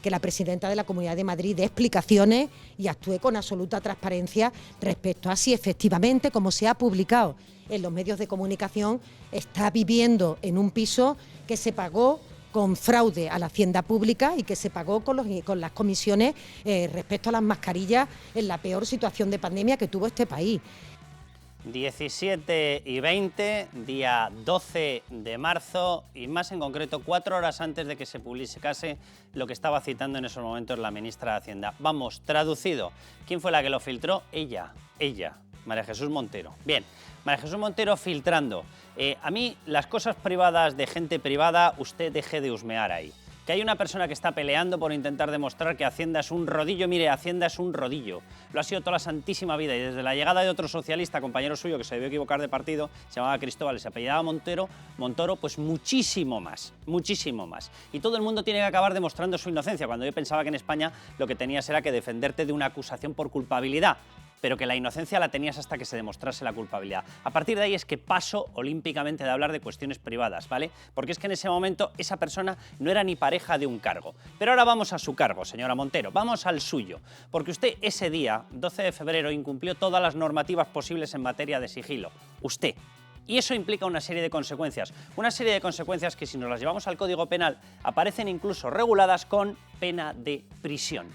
que la presidenta de la Comunidad de Madrid dé explicaciones y actúe con absoluta transparencia respecto a si efectivamente, como se ha publicado en los medios de comunicación, está viviendo en un piso que se pagó con fraude a la hacienda pública y que se pagó con las comisiones respecto a las mascarillas en la peor situación de pandemia que tuvo este país. 17:20, día 12 de marzo y más en concreto 4 horas antes de que se publicase lo que estaba citando en esos momentos la ministra de Hacienda. Vamos, traducido, ¿quién fue la que lo filtró? Ella, María Jesús Montero. Bien, María Jesús Montero filtrando. A mí las cosas privadas de gente privada, usted deje de husmear ahí. Que hay una persona que está peleando por intentar demostrar que Hacienda es un rodillo. Mire, Hacienda es un rodillo. Lo ha sido toda la santísima vida y desde la llegada de otro socialista, compañero suyo, que se debió equivocar de partido, se llamaba Cristóbal y se apellidaba Montoro, pues muchísimo más. Y todo el mundo tiene que acabar demostrando su inocencia, cuando yo pensaba que en España lo que tenías era que defenderte de una acusación por culpabilidad, pero que la inocencia la tenías hasta que se demostrase la culpabilidad. A partir de ahí es que paso olímpicamente de hablar de cuestiones privadas, ¿vale? Porque es que en ese momento esa persona no era ni pareja de un cargo. Pero ahora vamos a su cargo, señora Montero, vamos al suyo. Porque usted ese día, 12 de febrero, incumplió todas las normativas posibles en materia de sigilo. Usted. Y eso implica una serie de consecuencias. Una serie de consecuencias que, si nos las llevamos al Código Penal, aparecen incluso reguladas con pena de prisión.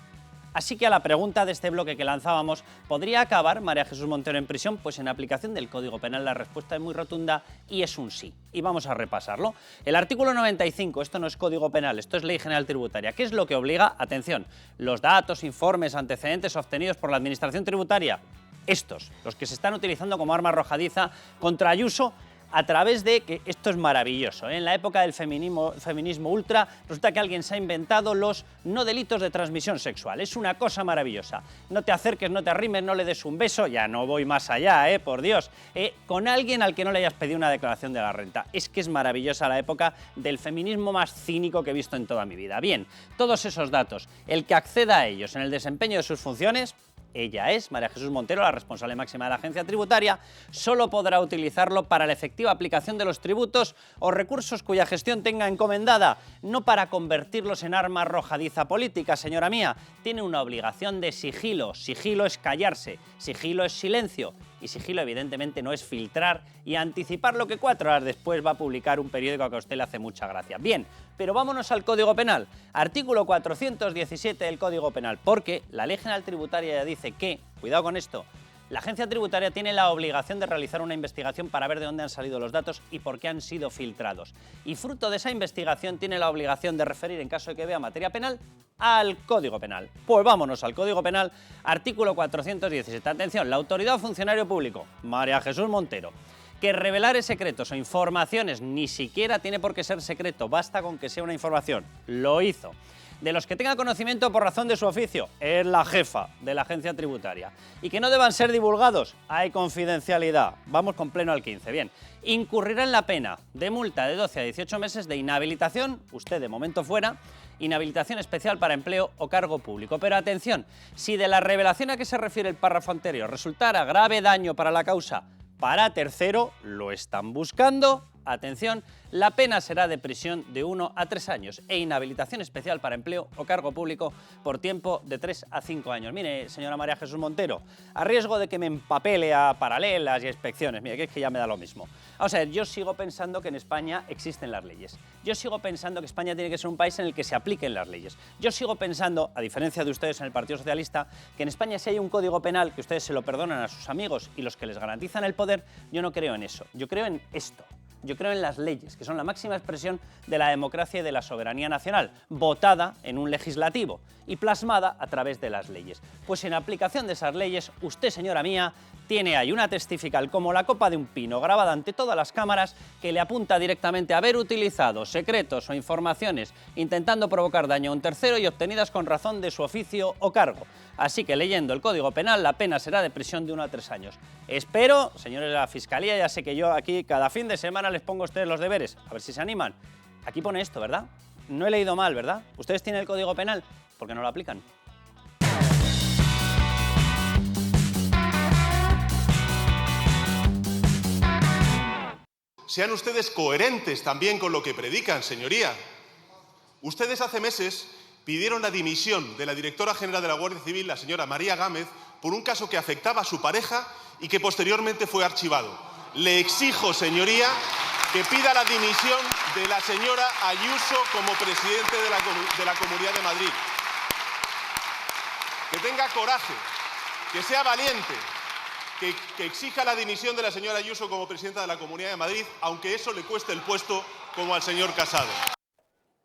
Así que a la pregunta de este bloque que lanzábamos, ¿podría acabar María Jesús Montero en prisión? Pues en aplicación del Código Penal la respuesta es muy rotunda y es un sí. Y vamos a repasarlo. El artículo 95, esto no es Código Penal, esto es Ley General Tributaria. ¿Qué es lo que obliga? Atención, los datos, informes, antecedentes obtenidos por la Administración Tributaria, estos, los que se están utilizando como arma arrojadiza contra Ayuso, a través de, que esto es maravilloso, en la época del feminismo ultra, resulta que alguien se ha inventado los no delitos de transmisión sexual. Es una cosa maravillosa. No te acerques, no te arrimes, no le des un beso, ya no voy más allá, por Dios, con alguien al que no le hayas pedido una declaración de la renta. Es que es maravillosa la época del feminismo más cínico que he visto en toda mi vida. Bien, todos esos datos, el que acceda a ellos en el desempeño de sus funciones, ella es, María Jesús Montero, la responsable máxima de la agencia tributaria, solo podrá utilizarlo para la efectiva aplicación de los tributos o recursos cuya gestión tenga encomendada, no para convertirlos en arma arrojadiza política, señora mía. Tiene una obligación de sigilo. Sigilo es callarse, sigilo es silencio y sigilo evidentemente no es filtrar y anticipar lo que 4 horas después va a publicar un periódico que a usted le hace mucha gracia. Bien, pero vámonos al Código Penal. Artículo 417 del Código Penal, porque la Ley General Tributaria ya dice que, cuidado con esto, la agencia tributaria tiene la obligación de realizar una investigación para ver de dónde han salido los datos y por qué han sido filtrados. Y fruto de esa investigación tiene la obligación de referir, en caso de que vea materia penal, al Código Penal. Pues vámonos al Código Penal, artículo 417. Atención, la autoridad o funcionario público, María Jesús Montero, que revelar secretos o informaciones ni siquiera tiene por qué ser secreto, basta con que sea una información. Lo hizo. De los que tenga conocimiento por razón de su oficio, es la jefa de la agencia tributaria. Y que no deban ser divulgados, hay confidencialidad. Vamos con pleno al 15. Bien, incurrirá en la pena de multa de 12 a 18 meses de inhabilitación, usted de momento fuera, inhabilitación especial para empleo o cargo público. Pero atención, si de la revelación a que se refiere el párrafo anterior resultara grave daño para la causa, para tercero, lo están buscando, atención, la pena será de prisión de 1 a 3 años e inhabilitación especial para empleo o cargo público por tiempo de 3 a 5 años. Mire, señora María Jesús Montero, a riesgo de que me empapele a paralelas y a inspecciones, mire, que es que ya me da lo mismo. Vamos a ver, yo sigo pensando que en España existen las leyes. Yo sigo pensando que España tiene que ser un país en el que se apliquen las leyes. Yo sigo pensando, a diferencia de ustedes en el Partido Socialista, que en España si hay un código penal que ustedes se lo perdonan a sus amigos y los que les garantizan el poder, yo no creo en eso. Yo creo en esto. Yo creo en las leyes, que son la máxima expresión de la democracia y de la soberanía nacional, votada en un legislativo y plasmada a través de las leyes. Pues en aplicación de esas leyes, usted, señora mía, tiene ahí una testifical como la copa de un pino grabada ante todas las cámaras que le apunta directamente a haber utilizado secretos o informaciones intentando provocar daño a un tercero y obtenidas con razón de su oficio o cargo. Así que leyendo el Código Penal, la pena será de prisión de 1 a 3 años. Espero, señores de la Fiscalía, ya sé que yo aquí cada fin de semana les pongo a ustedes los deberes, a ver si se animan. Aquí pone esto, ¿verdad? No he leído mal, ¿verdad? ¿Ustedes tienen el Código Penal? ¿Por qué no lo aplican? Sean ustedes coherentes también con lo que predican, señoría. Ustedes hace meses pidieron la dimisión de la directora general de la Guardia Civil, la señora María Gámez, por un caso que afectaba a su pareja y que posteriormente fue archivado. Le exijo, señoría, que pida la dimisión de la señora Ayuso como presidente de la Comunidad de Madrid. Que tenga coraje, que sea valiente, que exija la dimisión de la señora Ayuso como presidenta de la Comunidad de Madrid, aunque eso le cueste el puesto como al señor Casado.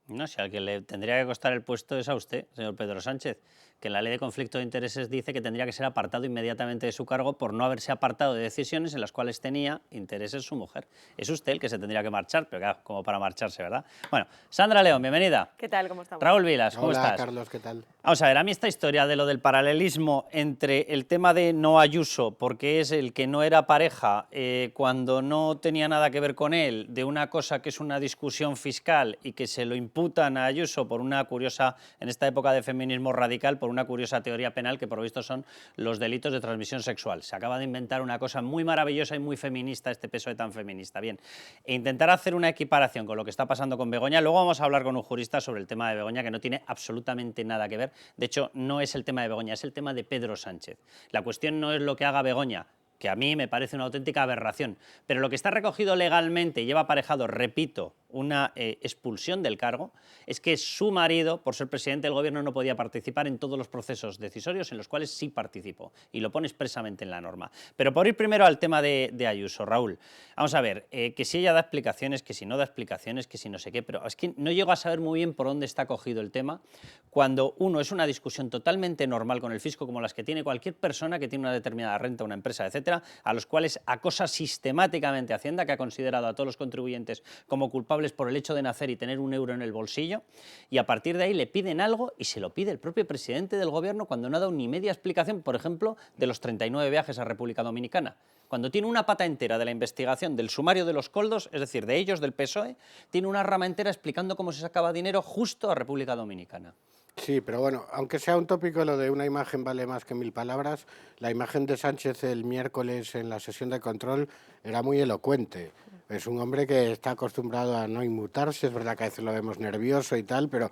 No, si al que le tendría que costar el puesto es a usted, señor Pedro Sánchez, que en la ley de conflicto de intereses dice que tendría que ser apartado inmediatamente de su cargo por no haberse apartado de decisiones en las cuales tenía intereses su mujer. Es usted el que se tendría que marchar, pero claro, como para marcharse, ¿verdad? Bueno, Sandra León, bienvenida. ¿Qué tal? ¿Cómo estamos? Raúl Vilas, ¿cómo estás? Hola, Carlos, ¿qué tal? Vamos a ver, a mí esta historia de lo del paralelismo entre el tema de no Ayuso, porque es el que no era pareja cuando no tenía nada que ver con él, de una cosa que es una discusión fiscal y que se lo imputan a Ayuso por una curiosa, en esta época de feminismo radical, por una curiosa teoría penal que por lo visto son los delitos de transmisión sexual. Se acaba de inventar una cosa muy maravillosa y muy feminista, este PSOE tan feminista. Bien, e intentar hacer una equiparación con lo que está pasando con Begoña. Luego vamos a hablar con un jurista sobre el tema de Begoña, que no tiene absolutamente nada que ver. De hecho, no es el tema de Begoña, es el tema de Pedro Sánchez. La cuestión no es lo que haga Begoña, que a mí me parece una auténtica aberración, pero lo que está recogido legalmente y lleva aparejado, repito, una expulsión del cargo, es que su marido, por ser presidente del gobierno, no podía participar en todos los procesos decisorios en los cuales sí participó, y lo pone expresamente en la norma. Pero por ir primero al tema de Ayuso, Raúl, vamos a ver, que si ella da explicaciones, que si no da explicaciones, que si no sé qué, pero es que no llego a saber muy bien por dónde está cogido el tema, cuando uno es una discusión totalmente normal con el fisco, como las que tiene cualquier persona que tiene una determinada renta, una empresa, etcétera, a los cuales acosa sistemáticamente Hacienda, que ha considerado a todos los contribuyentes como culpables por el hecho de nacer y tener un euro en el bolsillo, y a partir de ahí le piden algo y se lo pide el propio presidente del gobierno cuando no ha dado ni media explicación, por ejemplo, de los 39 viajes a República Dominicana. Cuando tiene una pata entera de la investigación del sumario de los Koldos, es decir, de ellos, del PSOE, tiene una rama entera explicando cómo se sacaba dinero justo a República Dominicana. Sí, pero bueno, aunque sea un tópico, lo de una imagen vale más que 1000 palabras. La imagen de Sánchez el miércoles en la sesión de control era muy elocuente. Es un hombre que está acostumbrado a no inmutarse, es verdad que a veces lo vemos nervioso y tal, pero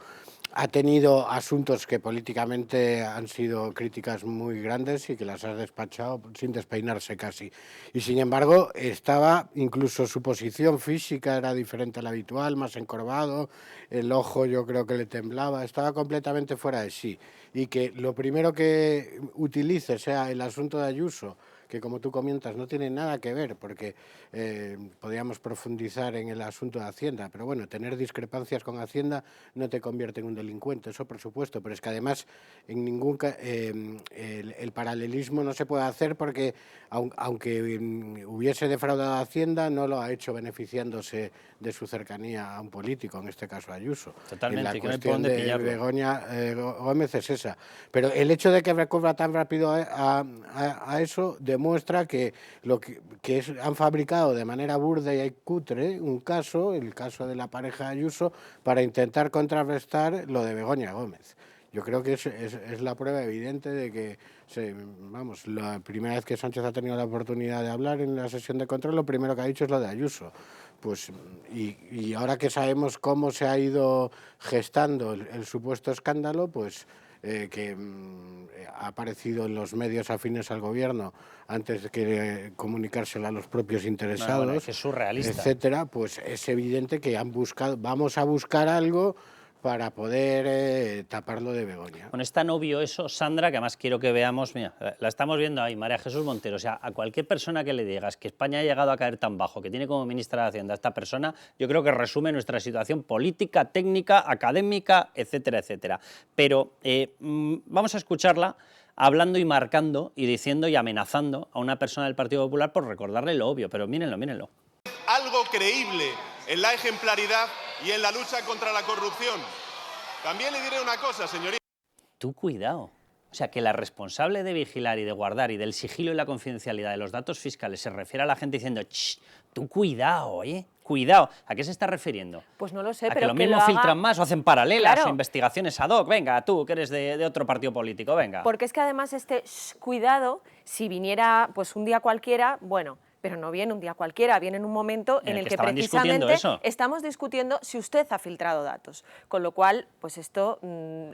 ha tenido asuntos que políticamente han sido críticas muy grandes y que las ha despachado sin despeinarse casi. Y sin embargo, incluso su posición física era diferente a la habitual, más encorvado, el ojo yo creo que le temblaba, estaba completamente fuera de sí. Y que lo primero que utilice sea el asunto de Ayuso, que como tú comentas no tiene nada que ver, porque podríamos profundizar en el asunto de Hacienda, pero bueno, tener discrepancias con Hacienda no te convierte en un delincuente, eso por supuesto, pero es que además en el paralelismo no se puede hacer porque aunque hubiese defraudado a Hacienda, no lo ha hecho beneficiándose de su cercanía a un político, en este caso Ayuso. Totalmente, y la que no hay por dónde cuestión de pillarlo. Begoña Gómez es esa. Pero el hecho de que recurra tan rápido a eso demuestra que han fabricado de manera burda y cutre un caso, el caso de la pareja Ayuso, para intentar contrarrestar lo de Begoña Gómez. Yo creo que es la prueba evidente de que, la primera vez que Sánchez ha tenido la oportunidad de hablar en la sesión de control, lo primero que ha dicho es lo de Ayuso. Pues, y ahora que sabemos cómo se ha ido gestando el supuesto escándalo, pues que ha aparecido en los medios afines al gobierno antes de que comunicárselo a los propios interesados, bueno, es surrealista, etcétera, pues es evidente que vamos a buscar algo para poder taparlo de Begoña. Bueno, es tan obvio eso, Sandra, que además quiero que veamos, mira, la estamos viendo ahí, María Jesús Montero, o sea, a cualquier persona que le digas que España ha llegado a caer tan bajo, que tiene como ministra de Hacienda a esta persona, yo creo que resume nuestra situación política, técnica, académica, etcétera, etcétera. Pero vamos a escucharla hablando y marcando y diciendo y amenazando a una persona del Partido Popular por recordarle lo obvio, pero mírenlo, mírenlo. Algo creíble en la ejemplaridad y en la lucha contra la corrupción. También le diré una cosa, señoría. Tú cuidado. O sea, que la responsable de vigilar y de guardar y del sigilo y la confidencialidad de los datos fiscales se refiere a la gente diciendo, tú cuidado, cuidado. ¿A qué se está refiriendo? Pues no lo sé, ¿A pero que lo mismo filtran más o hacen paralelas Claro. o investigaciones ad hoc? Venga, tú que eres de otro partido político, venga. Porque es que además cuidado, si viniera pues un día cualquiera, bueno, pero no viene un día cualquiera, viene en un momento en el que precisamente estamos discutiendo si usted ha filtrado datos, con lo cual, pues esto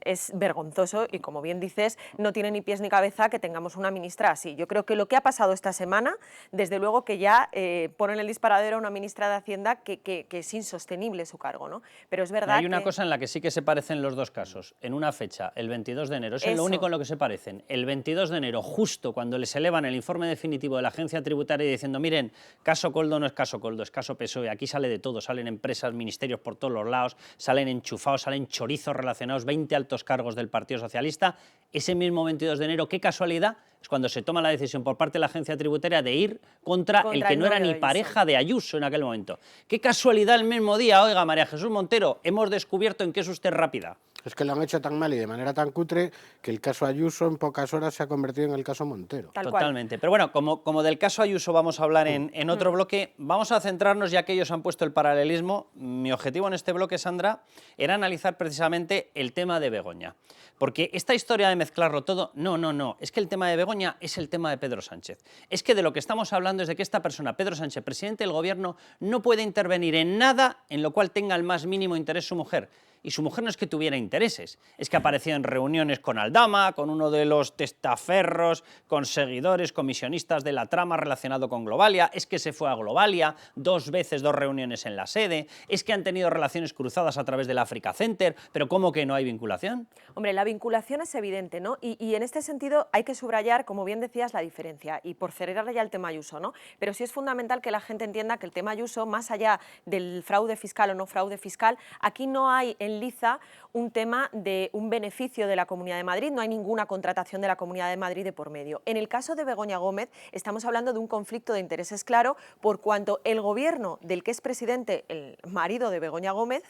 es vergonzoso y, como bien dices, no tiene ni pies ni cabeza que tengamos una ministra así. Yo creo que lo que ha pasado esta semana, desde luego que ya pone en el disparadero a una ministra de Hacienda que es insostenible su cargo, ¿no? Pero es verdad Hay una cosa en la que sí que se parecen los dos casos, en una fecha, el 22 de enero, es lo único en lo que se parecen. El 22 de enero, justo cuando les elevan el informe definitivo de la agencia tributaria diciendo, miren, caso Coldo no es caso Coldo, es caso PSOE, aquí sale de todo, salen empresas, ministerios por todos los lados, salen enchufados, salen chorizos relacionados, 20 altos cargos del Partido Socialista. Ese mismo 22 de enero, qué casualidad, es cuando se toma la decisión por parte de la agencia tributaria de ir contra el que no era ni pareja de Ayuso en aquel momento. Qué casualidad el mismo día, oiga, María Jesús Montero, hemos descubierto en qué es usted rápida. Es que lo han hecho tan mal y de manera tan cutre que el caso Ayuso en pocas horas se ha convertido en el caso Montero. Totalmente. Pero bueno, como del caso Ayuso vamos a hablar en otro bloque, vamos a centrarnos, ya que ellos han puesto el paralelismo. Mi objetivo en este bloque, Sandra, era analizar precisamente el tema de Begoña. Porque esta historia de mezclarlo todo, no, es que el tema de Begoña es el tema de Pedro Sánchez. Es que de lo que estamos hablando es de que esta persona, Pedro Sánchez, presidente del Gobierno, no puede intervenir en nada en lo cual tenga el más mínimo interés su mujer. Y su mujer no es que tuviera intereses, es que aparecía en reuniones con Aldama, con uno de los testaferros, con seguidores, comisionistas de la trama relacionado con Globalia, es que se fue a Globalia 2 veces, 2 reuniones en la sede, es que han tenido relaciones cruzadas a través del Africa Center, pero ¿cómo que no hay vinculación? Hombre, la vinculación es evidente, ¿no? Y en este sentido hay que subrayar, como bien decías, la diferencia, y por cerrar ya el tema Ayuso, ¿no? Pero sí es fundamental que la gente entienda que el tema Ayuso, más allá del fraude fiscal o no fraude fiscal, aquí no hay en liza un tema de un beneficio de la Comunidad de Madrid, no hay ninguna contratación de la Comunidad de Madrid de por medio. En el caso de Begoña Gómez estamos hablando de un conflicto de intereses claro, por cuanto el gobierno del que es presidente el marido de Begoña Gómez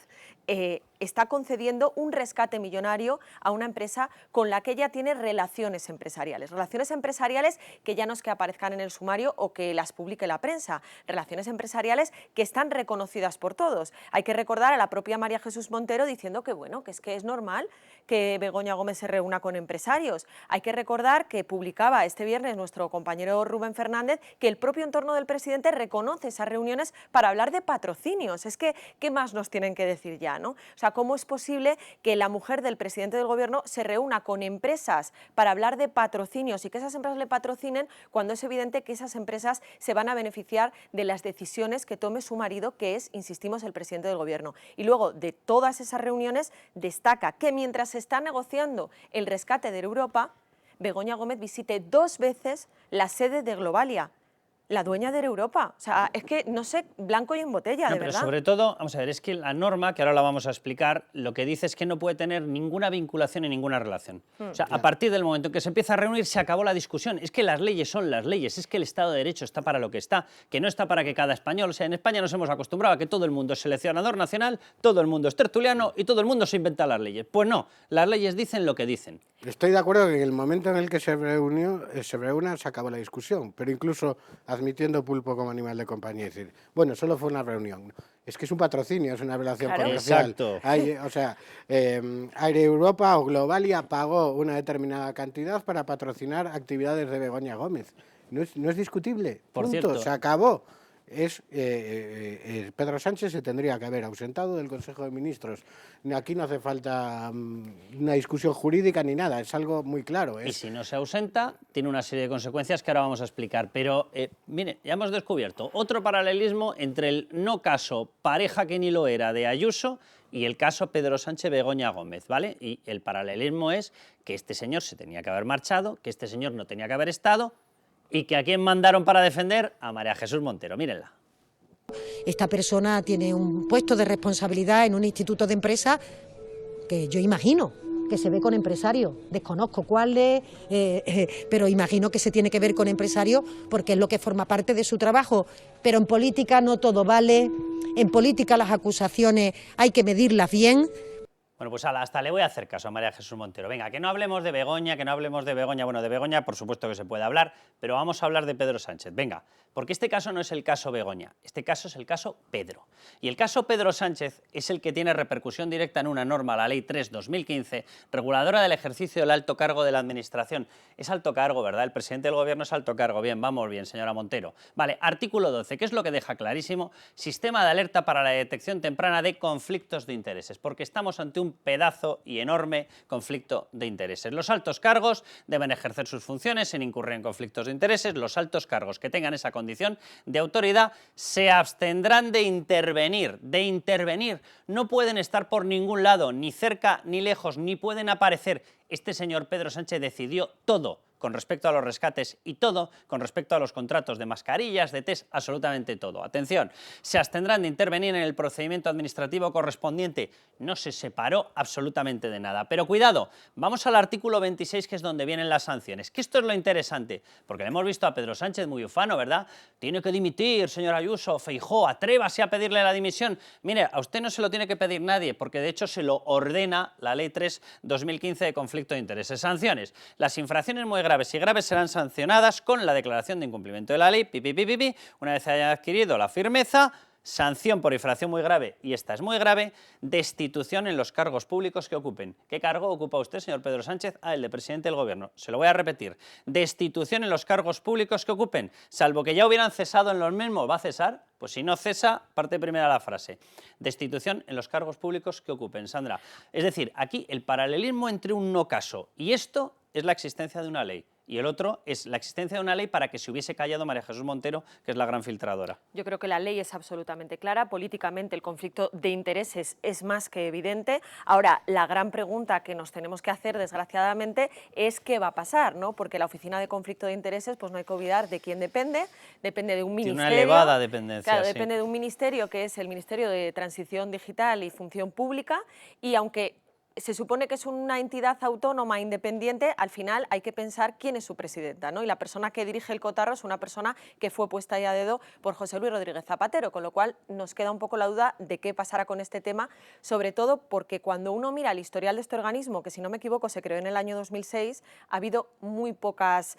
está concediendo un rescate millonario a una empresa con la que ella tiene relaciones empresariales que ya no es que aparezcan en el sumario o que las publique la prensa, relaciones empresariales que están reconocidas por todos. Hay que recordar a la propia María Jesús Montero diciendo que bueno, que es normal que Begoña Gómez se reúna con empresarios. Hay que recordar que publicaba este viernes nuestro compañero Rubén Fernández que el propio entorno del presidente reconoce esas reuniones para hablar de patrocinios. Es que, ¿qué más nos tienen que decir ya, no? O sea, ¿cómo es posible que la mujer del presidente del gobierno se reúna con empresas para hablar de patrocinios y que esas empresas le patrocinen cuando es evidente que esas empresas se van a beneficiar de las decisiones que tome su marido, que es, insistimos, el presidente del gobierno? Y luego, de todas esas reuniones, destaca que mientras se está negociando el rescate de Europa, Begoña Gómez visite 2 veces la sede de Globalia, la dueña de Europa. O sea, es que, no sé, blanco y en botella, de verdad. Pero sobre todo, vamos a ver, es que la norma, que ahora la vamos a explicar, lo que dice es que no puede tener ninguna vinculación en ninguna relación. O sea, a partir del momento en que se empieza a reunir, se acabó la discusión. Es que las leyes son las leyes, es que el Estado de Derecho está para lo que está, que no está para que cada español, o sea, en España nos hemos acostumbrado a que todo el mundo es seleccionador nacional, todo el mundo es tertuliano y todo el mundo se inventa las leyes. Pues no, las leyes dicen lo que dicen. Estoy de acuerdo que en el momento en el que se reúna, se acabó la discusión, pero incluso admitiendo pulpo como animal de compañía, es decir, bueno, solo fue una reunión. Es que es un patrocinio, es una relación comercial. Exacto. O sea, Aire Europa o Globalia pagó una determinada cantidad para patrocinar actividades de Begoña Gómez. No es discutible. Por Punto, cierto, se acabó. Pedro Sánchez se tendría que haber ausentado del Consejo de Ministros. Aquí no hace falta una discusión jurídica ni nada, es algo muy claro. Y si no se ausenta, tiene una serie de consecuencias que ahora vamos a explicar. Pero, mire, ya hemos descubierto otro paralelismo entre el no caso pareja que ni lo era de Ayuso y el caso Pedro Sánchez-Begoña Gómez, ¿vale? Y el paralelismo es que este señor se tenía que haber marchado, que este señor no tenía que haber estado, y que a quién mandaron para defender a María Jesús Montero. Mírenla. Esta persona tiene un puesto de responsabilidad en un instituto de empresa que yo imagino que se ve con empresarios. Desconozco cuáles, pero imagino que se tiene que ver con empresarios porque es lo que forma parte de su trabajo. Pero en política no todo vale, en política las acusaciones hay que medirlas bien. Bueno, pues hasta le voy a hacer caso a María Jesús Montero. Venga, que no hablemos de Begoña, Bueno, de Begoña por supuesto que se puede hablar, pero vamos a hablar de Pedro Sánchez. Venga, porque este caso no es el caso Begoña, este caso es el caso Pedro. Y el caso Pedro Sánchez es el que tiene repercusión directa en una norma, la Ley 3/2015, reguladora del ejercicio del alto cargo de la Administración. Es alto cargo, ¿verdad? El presidente del Gobierno es alto cargo. Bien, vamos bien, señora Montero. Vale, artículo 12, ¿qué es lo que deja clarísimo? Sistema de alerta para la detección temprana de conflictos de intereses, porque estamos ante un pedazo y enorme conflicto de intereses. Los altos cargos deben ejercer sus funciones sin incurrir en conflictos de intereses. Los altos cargos que tengan esa condición de autoridad se abstendrán de intervenir. No pueden estar por ningún lado, ni cerca ni lejos, ni pueden aparecer. Este señor Pedro Sánchez decidió todo con respecto a los rescates y todo con respecto a los contratos de mascarillas, de test, absolutamente todo. Atención, se abstendrán de intervenir en el procedimiento administrativo correspondiente. No se separó absolutamente de nada. Pero cuidado, vamos al artículo 26, que es donde vienen las sanciones, que esto es lo interesante, porque le hemos visto a Pedro Sánchez muy ufano, ¿verdad? Tiene que dimitir, señor Ayuso, Feijóo, atrévase a pedirle la dimisión. Mire, a usted no se lo tiene que pedir nadie, porque de hecho se lo ordena la Ley 3/2015 de conflicto de intereses. Sanciones. Las infracciones muy graves y graves serán sancionadas con la declaración de incumplimiento de la ley, una vez haya adquirido la firmeza. Sanción por infracción muy grave, y esta es muy grave, destitución en los cargos públicos que ocupen. ¿Qué cargo ocupa usted, señor Pedro Sánchez? El de presidente del Gobierno. Se lo voy a repetir. Destitución en los cargos públicos que ocupen, salvo que ya hubieran cesado en los mismos. ¿Va a cesar? Pues si no cesa, parte primera de la frase. Destitución en los cargos públicos que ocupen, Sandra. Es decir, aquí el paralelismo entre un no caso y esto es la existencia de una ley. Y el otro es la existencia de una ley para que se hubiese callado María Jesús Montero, que es la gran filtradora. Yo creo que la ley es absolutamente clara. Políticamente el conflicto de intereses es más que evidente. Ahora, la gran pregunta que nos tenemos que hacer, desgraciadamente, es qué va a pasar, ¿no? Porque la Oficina de Conflicto de Intereses, pues no hay que olvidar de quién depende. Depende de un ministerio. Tiene una elevada dependencia. Claro, sí. Depende de un ministerio que es el Ministerio de Transición Digital y Función Pública, y aunque se supone que es una entidad autónoma independiente, al final hay que pensar quién es su presidenta, ¿no? Y la persona que dirige el cotarro es una persona que fue puesta ahí a dedo por José Luis Rodríguez Zapatero, con lo cual nos queda un poco la duda de qué pasará con este tema, sobre todo porque cuando uno mira el historial de este organismo, que si no me equivoco se creó en el año 2006, ha habido muy pocas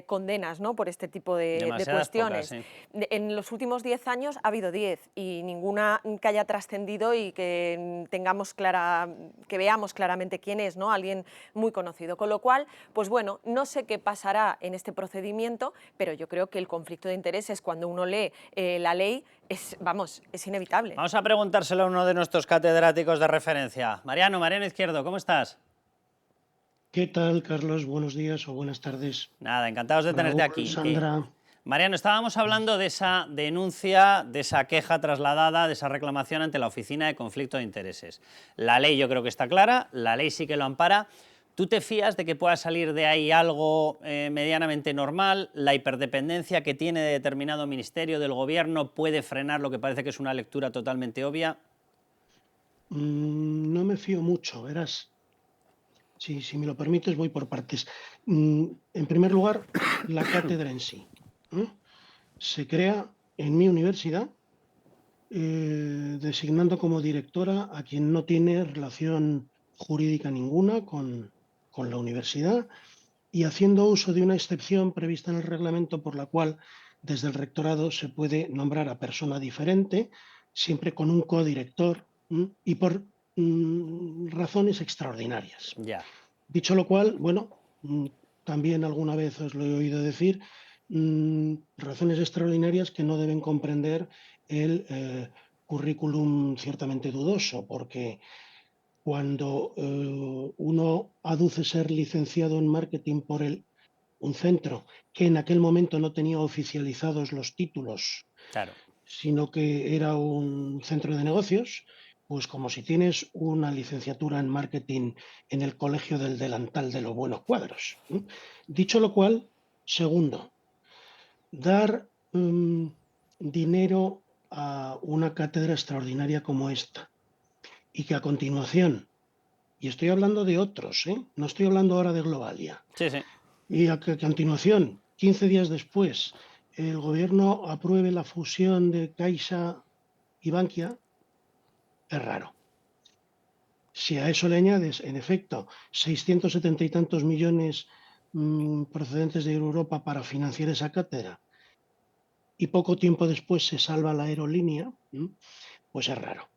condenas, ¿no?, por este tipo de cuestiones. Pocas, sí. En los últimos 10 años ha habido 10 y ninguna que haya trascendido y que tengamos que veamos claramente quién es, ¿no? Alguien muy conocido. Con lo cual, pues bueno, no sé qué pasará en este procedimiento, pero yo creo que el conflicto de intereses, cuando uno lee la ley, es inevitable. Vamos a preguntárselo a uno de nuestros catedráticos de referencia. Mariano Izquierdo, ¿cómo estás? ¿Qué tal, Carlos? Buenos días o buenas tardes. Nada, encantados de tenerte Raúl, aquí. Sandra. Mariano, estábamos hablando de esa denuncia, de esa queja trasladada, de esa reclamación ante la Oficina de Conflicto de Intereses. La ley yo creo que está clara, la ley sí que lo ampara. ¿Tú te fías de que pueda salir de ahí algo medianamente normal? ¿La hiperdependencia que tiene de determinado ministerio del Gobierno puede frenar lo que parece que es una lectura totalmente obvia? No me fío mucho, verás. Si me lo permites, voy por partes. En primer lugar, la cátedra en sí. Se crea en mi universidad, designando como directora a quien no tiene relación jurídica ninguna con la universidad y haciendo uso de una excepción prevista en el reglamento por la cual desde el rectorado se puede nombrar a persona diferente, siempre con un codirector y por razones extraordinarias. Ya. Dicho lo cual, bueno, también alguna vez os lo he oído decir, razones extraordinarias que no deben comprender el currículum ciertamente dudoso, porque cuando uno aduce ser licenciado en marketing por un centro que en aquel momento no tenía oficializados los títulos, Claro. sino que era un centro de negocios, pues como si tienes una licenciatura en marketing en el colegio del delantal de los buenos cuadros. Dicho lo cual, segundo, dar dinero a una cátedra extraordinaria como esta y que a continuación, y estoy hablando de otros, no estoy hablando ahora de Globalia, Sí, sí. y que a continuación, 15 días después, el gobierno apruebe la fusión de Caixa y Bankia, es raro. Si a eso le añades, en efecto, 670 y tantos millones procedentes de Europa para financiar esa cátedra, y poco tiempo después se salva la aerolínea, pues es raro.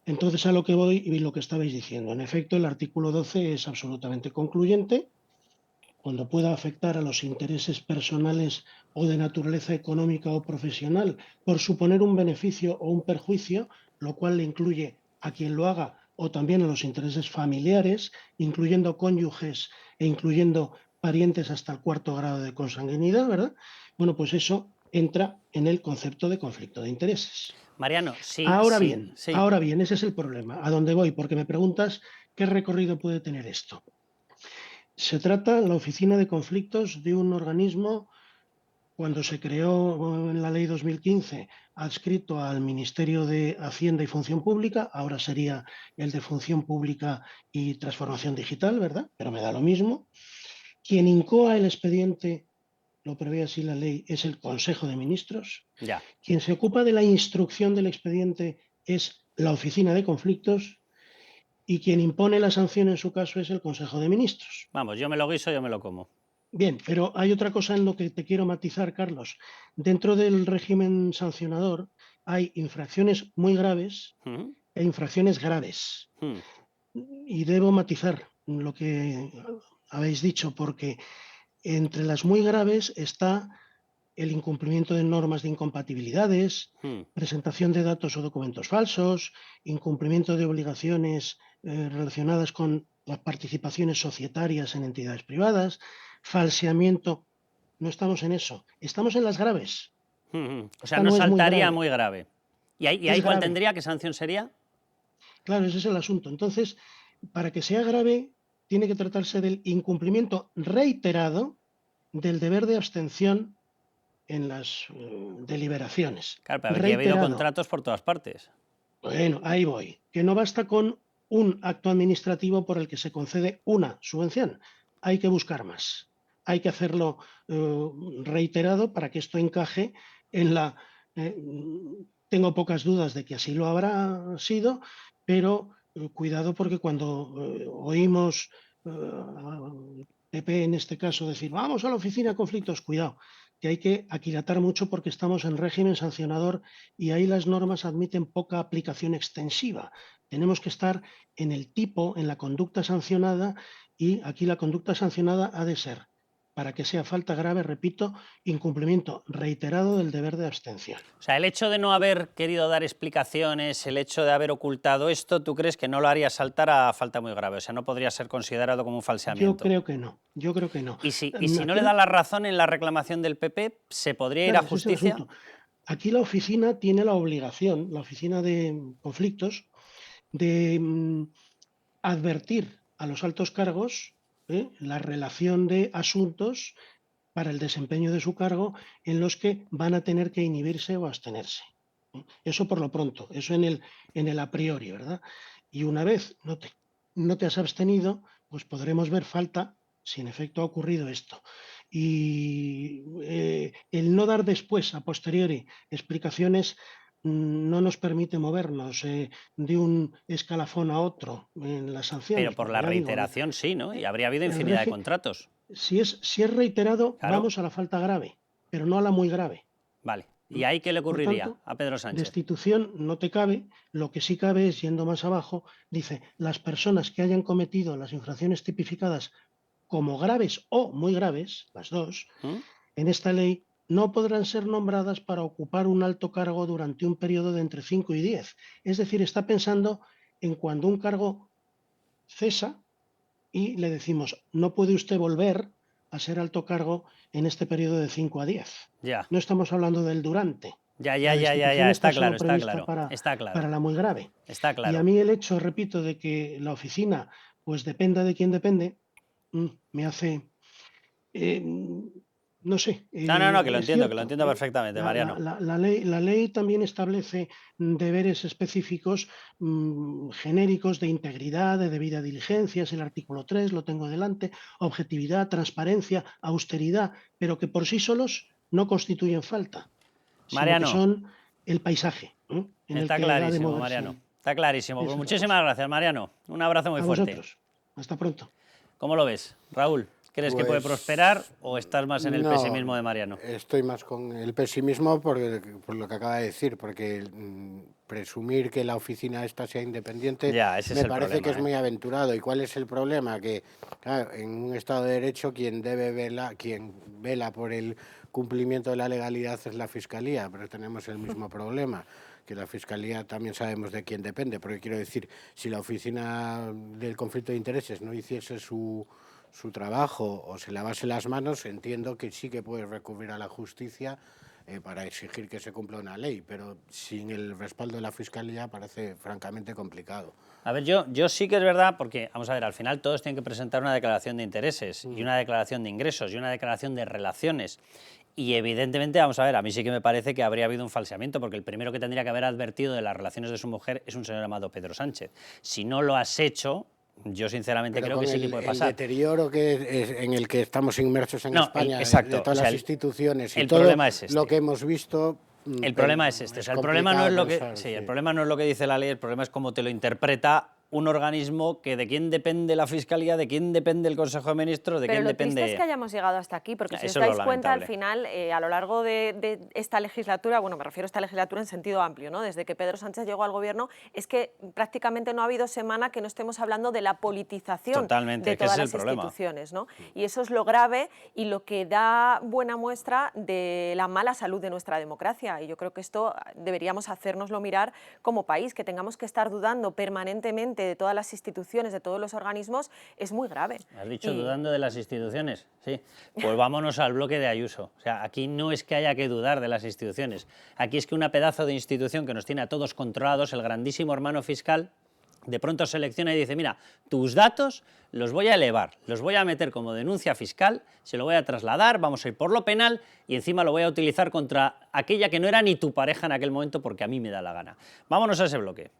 Entonces, a lo que voy y lo que estabais diciendo, en efecto, el artículo 12 es absolutamente concluyente. Cuando pueda afectar a los intereses personales o de naturaleza económica o profesional por suponer un beneficio o un perjuicio, lo cual le incluye a quien lo haga o también a los intereses familiares, incluyendo cónyuges e incluyendo parientes hasta el 4º grado de consanguinidad, ¿verdad? Bueno, pues eso entra en el concepto de conflicto de intereses. Mariano, sí, Ahora sí, bien, sí. ahora bien, ese es el problema. ¿A dónde voy? Porque me preguntas qué recorrido puede tener esto. Se trata, la Oficina de Conflictos, de un organismo, cuando se creó en la Ley 2015, adscrito al Ministerio de Hacienda y Función Pública, ahora sería el de Función Pública y Transformación Digital, ¿verdad? Pero me da lo mismo. Quien incoa el expediente, lo prevé así la ley, es el Consejo de Ministros. Ya. Quien se ocupa de la instrucción del expediente es la Oficina de Conflictos y quien impone la sanción en su caso es el Consejo de Ministros. Vamos, yo me lo guiso, yo me lo como. Bien, pero hay otra cosa en lo que te quiero matizar, Carlos. Dentro del régimen sancionador hay infracciones muy graves ¿Mm? e infracciones graves. ¿Mm? Y debo matizar lo que habéis dicho, porque entre las muy graves está el incumplimiento de normas de incompatibilidades, ¿Mm? presentación de datos o documentos falsos, incumplimiento de obligaciones relacionadas con las participaciones societarias en entidades privadas, falseamiento. No estamos en eso, estamos en las graves. O sea, Esta no no es muy saltaría grave, muy grave. ¿Y ahí es cuál grave. tendría? ¿Qué sanción sería? Claro, ese es el asunto. Entonces, para que sea grave, tiene que tratarse del incumplimiento reiterado del deber de abstención en las deliberaciones. Claro, pero aquí ha habido Reiterado. contratos por todas partes. Bueno, ahí voy. Que no basta con un acto administrativo por el que se concede una subvención. Hay que buscar más. Hay que hacerlo reiterado para que esto encaje en la... tengo pocas dudas de que así lo habrá sido, pero cuidado porque cuando oímos PP en este caso decir, vamos a la oficina de conflictos, cuidado, que hay que aquilatar mucho porque estamos en régimen sancionador y ahí las normas admiten poca aplicación extensiva. Tenemos que estar en el tipo, en la conducta sancionada, y aquí la conducta sancionada ha de ser, para que sea falta grave, repito, incumplimiento reiterado del deber de abstención. O sea, el hecho de no haber querido dar explicaciones, el hecho de haber ocultado esto, ¿tú crees que no lo haría saltar a falta muy grave? O sea, no podría ser considerado como un falseamiento. Yo creo que no, yo creo que no. Y si Aquí, no le da la razón en la reclamación del PP, ¿se podría ir a claro, ese es el justicia? asunto. Aquí la oficina tiene la obligación, la oficina de conflictos, de advertir a los altos cargos la relación de asuntos para el desempeño de su cargo en los que van a tener que inhibirse o abstenerse. Eso por lo pronto, eso en el a priori, ¿verdad? Y una vez no te has abstenido, pues podremos ver falta si en efecto ha ocurrido esto. Y el no dar después, a posteriori, explicaciones no nos permite movernos de un escalafón a otro en las sanciones. Pero por la reiteración sí, ¿no? Y habría habido infinidad de contratos. Si es reiterado, Claro. vamos a la falta grave, pero no a la muy grave. Vale. ¿Y ahí qué le ocurriría Por tanto, a Pedro Sánchez? Destitución no te cabe, lo que sí cabe es, yendo más abajo, dice, las personas que hayan cometido las infracciones tipificadas como graves o muy graves, las dos, ¿Mm? en esta ley no podrán ser nombradas para ocupar un alto cargo durante un periodo de entre 5 y 10. Es decir, está pensando en cuando un cargo cesa y le decimos, no puede usted volver a ser alto cargo en este periodo de 5 a 10. Ya. No estamos hablando del durante. Ya, La destitución está solo claro, está prevista claro. Está claro. para la muy grave. Está Y claro. a mí el hecho, repito, de que la oficina pues dependa de quien depende, me hace, no sé. No, que lo es entiendo, cierto, perfectamente, Mariano. La ley también establece deberes específicos genéricos de integridad, de debida diligencia, es el artículo 3, lo tengo delante, objetividad, transparencia, austeridad, pero que por sí solos no constituyen falta, sino Mariano, que son el paisaje en el está que ha de clarísimo, moverse. Mariano. Está clarísimo. Pues Eso muchísimas gracias, Mariano. Un abrazo muy A fuerte. vosotros. Hasta pronto. ¿Cómo lo ves, Raúl? ¿Crees que puede prosperar o estás más en el No, pesimismo de Mariano? Estoy más con el pesimismo por lo que acaba de decir, porque presumir que la oficina esta sea independiente Ya, ese es me el parece problema, que es muy aventurado. ¿Y cuál es el problema? Que claro, en un Estado de Derecho quien vela por el cumplimiento de la legalidad es la Fiscalía, pero tenemos el mismo problema, que la Fiscalía también sabemos de quién depende, porque quiero decir, si la oficina del conflicto de intereses no hiciese su trabajo o se lavase las manos, entiendo que sí que puede recurrir a la justicia para exigir que se cumpla una ley, pero sin el respaldo de la Fiscalía parece francamente complicado. A ver, yo sí que es verdad, porque, vamos a ver, al final todos tienen que presentar una declaración de intereses y una declaración de ingresos y una declaración de relaciones. Y evidentemente, vamos a ver, a mí sí que me parece que habría habido un falseamiento, porque el primero que tendría que haber advertido de las relaciones de su mujer es un señor llamado Pedro Sánchez. Si no lo has hecho, yo sinceramente creo que sí que puede pasar. El deterioro en el que estamos inmersos en España, exacto, de todas las instituciones y el todo problema es este. lo que hemos visto... El problema es este, o sea, el problema no es lo que, el problema no es lo que dice la ley, el problema es cómo te lo interpreta un organismo que de quién depende la Fiscalía, de quién depende el Consejo de Ministros, de quién depende... Pero lo triste es que hayamos llegado hasta aquí, porque si os Eso es lo dais cuenta, al lamentable. final, a lo largo de esta legislatura, bueno, me refiero a esta legislatura en sentido amplio, ¿no? Desde que Pedro Sánchez llegó al gobierno, es que prácticamente no ha habido semana que no estemos hablando de la politización Totalmente, de que ese todas es el las problema. instituciones, ¿no? Y eso es lo grave y lo que da buena muestra de la mala salud de nuestra democracia. Y yo creo que esto deberíamos hacérnoslo mirar como país, que tengamos que estar dudando permanentemente de todas las instituciones, de todos los organismos, es muy grave. ¿Has dicho dudando de las instituciones? Sí. Pues vámonos al bloque de Ayuso. O sea, aquí no es que haya que dudar de las instituciones. Aquí es que una pedazo de institución que nos tiene a todos controlados, el grandísimo hermano fiscal, de pronto selecciona y dice, mira, tus datos los voy a elevar, los voy a meter como denuncia fiscal, se lo voy a trasladar, vamos a ir por lo penal y encima lo voy a utilizar contra aquella que no era ni tu pareja en aquel momento porque a mí me da la gana. Vámonos a ese bloque.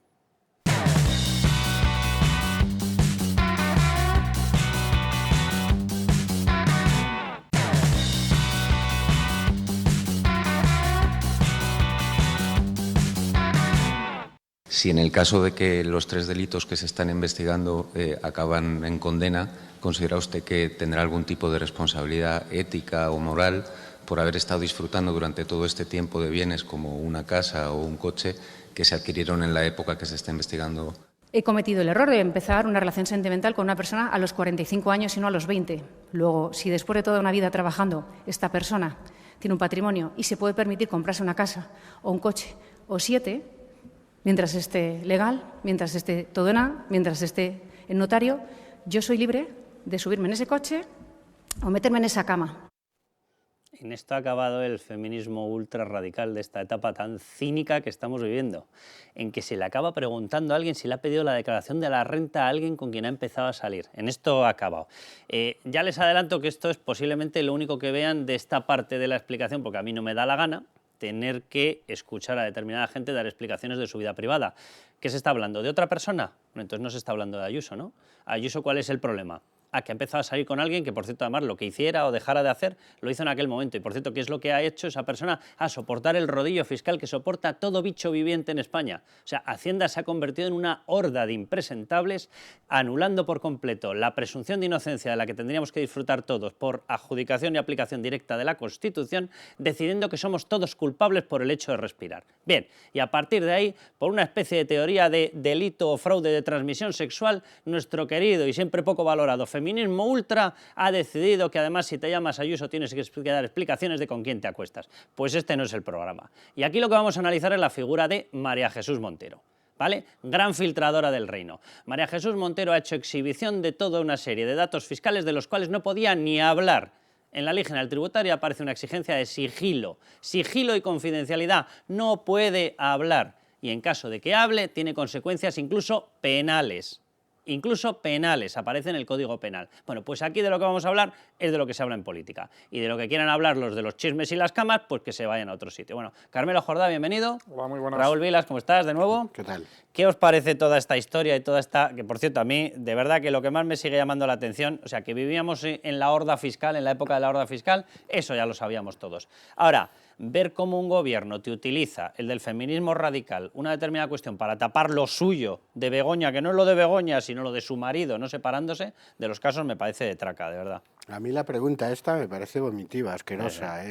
Si en el caso de que los 3 delitos que se están investigando acaban en condena, ¿considera usted que tendrá algún tipo de responsabilidad ética o moral por haber estado disfrutando durante todo este tiempo de bienes como una casa o un coche que se adquirieron en la época que se está investigando? He cometido el error de empezar una relación sentimental con una persona a los 45 años y no a los 20. Luego, si después de toda una vida trabajando esta persona tiene un patrimonio y se puede permitir comprarse una casa o un coche o 7, mientras esté legal, mientras esté todo mientras esté en notario, yo soy libre de subirme en ese coche o meterme en esa cama. En esto ha acabado el feminismo ultra radical de esta etapa tan cínica que estamos viviendo, en que se le acaba preguntando a alguien si le ha pedido la declaración de la renta a alguien con quien ha empezado a salir. En esto ha acabado. Ya les adelanto que esto es posiblemente lo único que vean de esta parte de la explicación, porque a mí no me da la gana tener que escuchar a determinada gente dar explicaciones de su vida privada. ¿Qué se está hablando? ¿De otra persona? Bueno, entonces no se está hablando de Ayuso, ¿no? Ayuso, ¿cuál es el problema? Que ha empezado a salir con alguien que, por cierto, además, lo que hiciera o dejara de hacer, lo hizo en aquel momento. Y, por cierto, ¿qué es lo que ha hecho esa persona? A soportar el rodillo fiscal que soporta todo bicho viviente en España. O sea, Hacienda se ha convertido en una horda de impresentables, anulando por completo la presunción de inocencia de la que tendríamos que disfrutar todos por adjudicación y aplicación directa de la Constitución, decidiendo que somos todos culpables por el hecho de respirar. Bien, y a partir de ahí, por una especie de teoría de delito o fraude de transmisión sexual, nuestro querido y siempre poco valorado feminismo ultra ha decidido que además si te llamas Ayuso tienes que dar explicaciones de con quién te acuestas. Pues este no es el programa. Y aquí lo que vamos a analizar es la figura de María Jesús Montero, ¿vale? Gran filtradora del reino. María Jesús Montero ha hecho exhibición de toda una serie de datos fiscales de los cuales no podía ni hablar. En la Ley General Tributaria aparece una exigencia de sigilo. Sigilo y confidencialidad. No puede hablar. Y en caso de que hable, tiene consecuencias incluso penales. Incluso penales, aparece en el Código Penal. Bueno, pues aquí de lo que vamos a hablar es de lo que se habla en política. Y de lo que quieran hablar los de los chismes y las camas, pues que se vayan a otro sitio. Bueno, Carmelo Jordá, bienvenido. Hola, muy buenas. Raúl Vilas, ¿cómo estás de nuevo? ¿Qué tal? ¿Qué os parece toda esta historia y toda esta...? Que, por cierto, a mí, de verdad, que lo que más me sigue llamando la atención, o sea, que vivíamos en la horda fiscal, en la época de la horda fiscal, eso ya lo sabíamos todos. Ahora, ver cómo un gobierno te utiliza, el del feminismo radical, una determinada cuestión para tapar lo suyo de Begoña, que no es lo de Begoña, sino lo de su marido, no separándose, de los casos me parece de traca, de verdad. A mí la pregunta esta me parece vomitiva, asquerosa.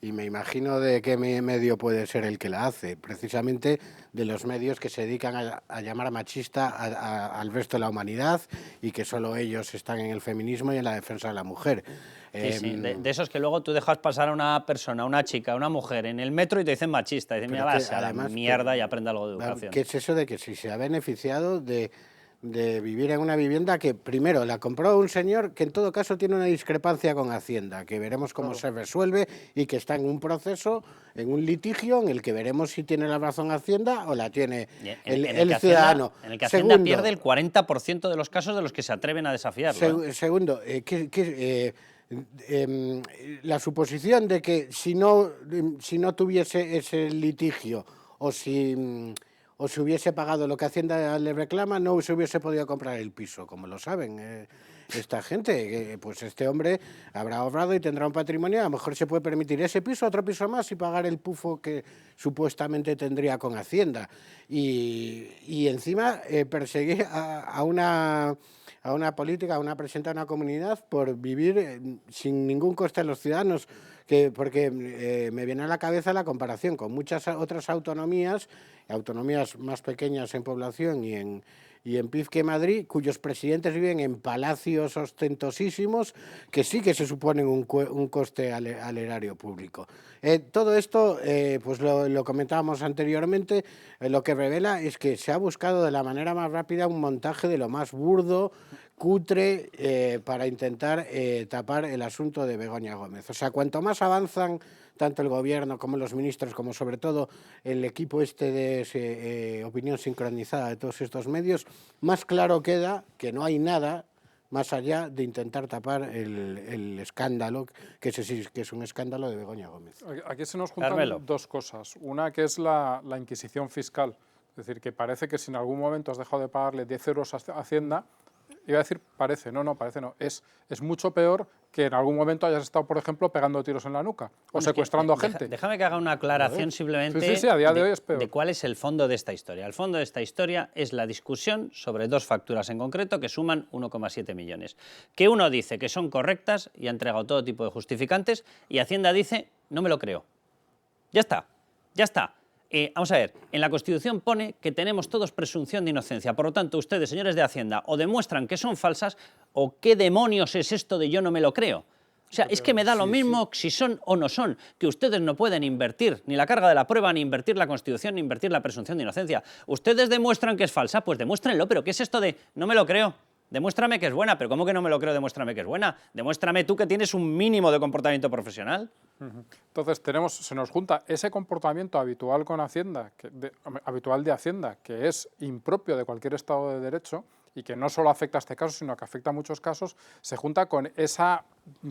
Y me imagino de qué medio puede ser el que la hace, precisamente de los medios que se dedican a llamar machista al resto de la humanidad y que solo ellos están en el feminismo y en la defensa de la mujer. Sí, de esos que luego tú dejas pasar a una persona, a una chica, a una mujer en el metro y te dicen machista, y dicen, mira, váyase a la mierda y aprenda algo de educación. ¿Qué es eso de que si se ha beneficiado de vivir en una vivienda que primero la compró un señor que en todo caso tiene una discrepancia con Hacienda, que veremos cómo se resuelve y que está en un proceso, en un litigio en el que veremos si tiene la razón Hacienda o la tiene el ciudadano? En el que Hacienda pierde el 40% de los casos de los que se atreven a desafiarlo. Segundo, la suposición de que si no tuviese ese litigio o si hubiese pagado lo que Hacienda le reclama, no se hubiese podido comprar el piso, como lo saben esta gente. Pues este hombre habrá ahorrado y tendrá un patrimonio, a lo mejor se puede permitir ese piso, otro piso más y pagar el pufo que supuestamente tendría con Hacienda. Y encima perseguir a una política, a una presidenta de una comunidad por vivir sin ningún coste a los ciudadanos, porque me viene a la cabeza la comparación con muchas otras autonomías más pequeñas en población y en PIB que Madrid, cuyos presidentes viven en palacios ostentosísimos que sí que se suponen un coste al erario público. Todo esto, pues lo comentábamos anteriormente, lo que revela es que se ha buscado de la manera más rápida un montaje de lo más burdo, cutre, para intentar tapar el asunto de Begoña Gómez. O sea, cuanto más avanzan tanto el gobierno como los ministros, como sobre todo el equipo de opinión sincronizada de todos estos medios, más claro queda que no hay nada más allá de intentar tapar el escándalo, que es un escándalo de Begoña Gómez. Aquí se nos juntan dos cosas. Una que es la Inquisición fiscal, es decir, que parece que si en algún momento has dejado de pagarle 10 euros a Hacienda, iba a decir parece, no, es mucho peor que en algún momento hayas estado, por ejemplo, pegando tiros en la nuca o secuestrando a gente. Déjame que haga una aclaración simplemente sí, a día de hoy es peor. De cuál es el fondo de esta historia. El fondo de esta historia es la discusión sobre dos facturas en concreto que suman 1,7 millones. Que uno dice que son correctas y ha entregado todo tipo de justificantes y Hacienda dice, no me lo creo. Ya está. Vamos a ver, en la Constitución pone que tenemos todos presunción de inocencia. Por lo tanto, ustedes, señores de Hacienda, o demuestran que son falsas o qué demonios es esto de yo no me lo creo. O sea, es que me da lo mismo si son o no son, que ustedes no pueden invertir ni la carga de la prueba, ni invertir la Constitución, ni invertir la presunción de inocencia. Ustedes demuestran que es falsa, pues demuéstrenlo, pero ¿qué es esto de no me lo creo? Demuéstrame que es buena, pero ¿cómo que no me lo creo? Demuéstrame que es buena. Demuéstrame tú que tienes un mínimo de comportamiento profesional. Entonces se nos junta ese comportamiento habitual con Hacienda, habitual de Hacienda, que es impropio de cualquier Estado de Derecho y que no solo afecta a este caso, sino que afecta a muchos casos, se junta con esa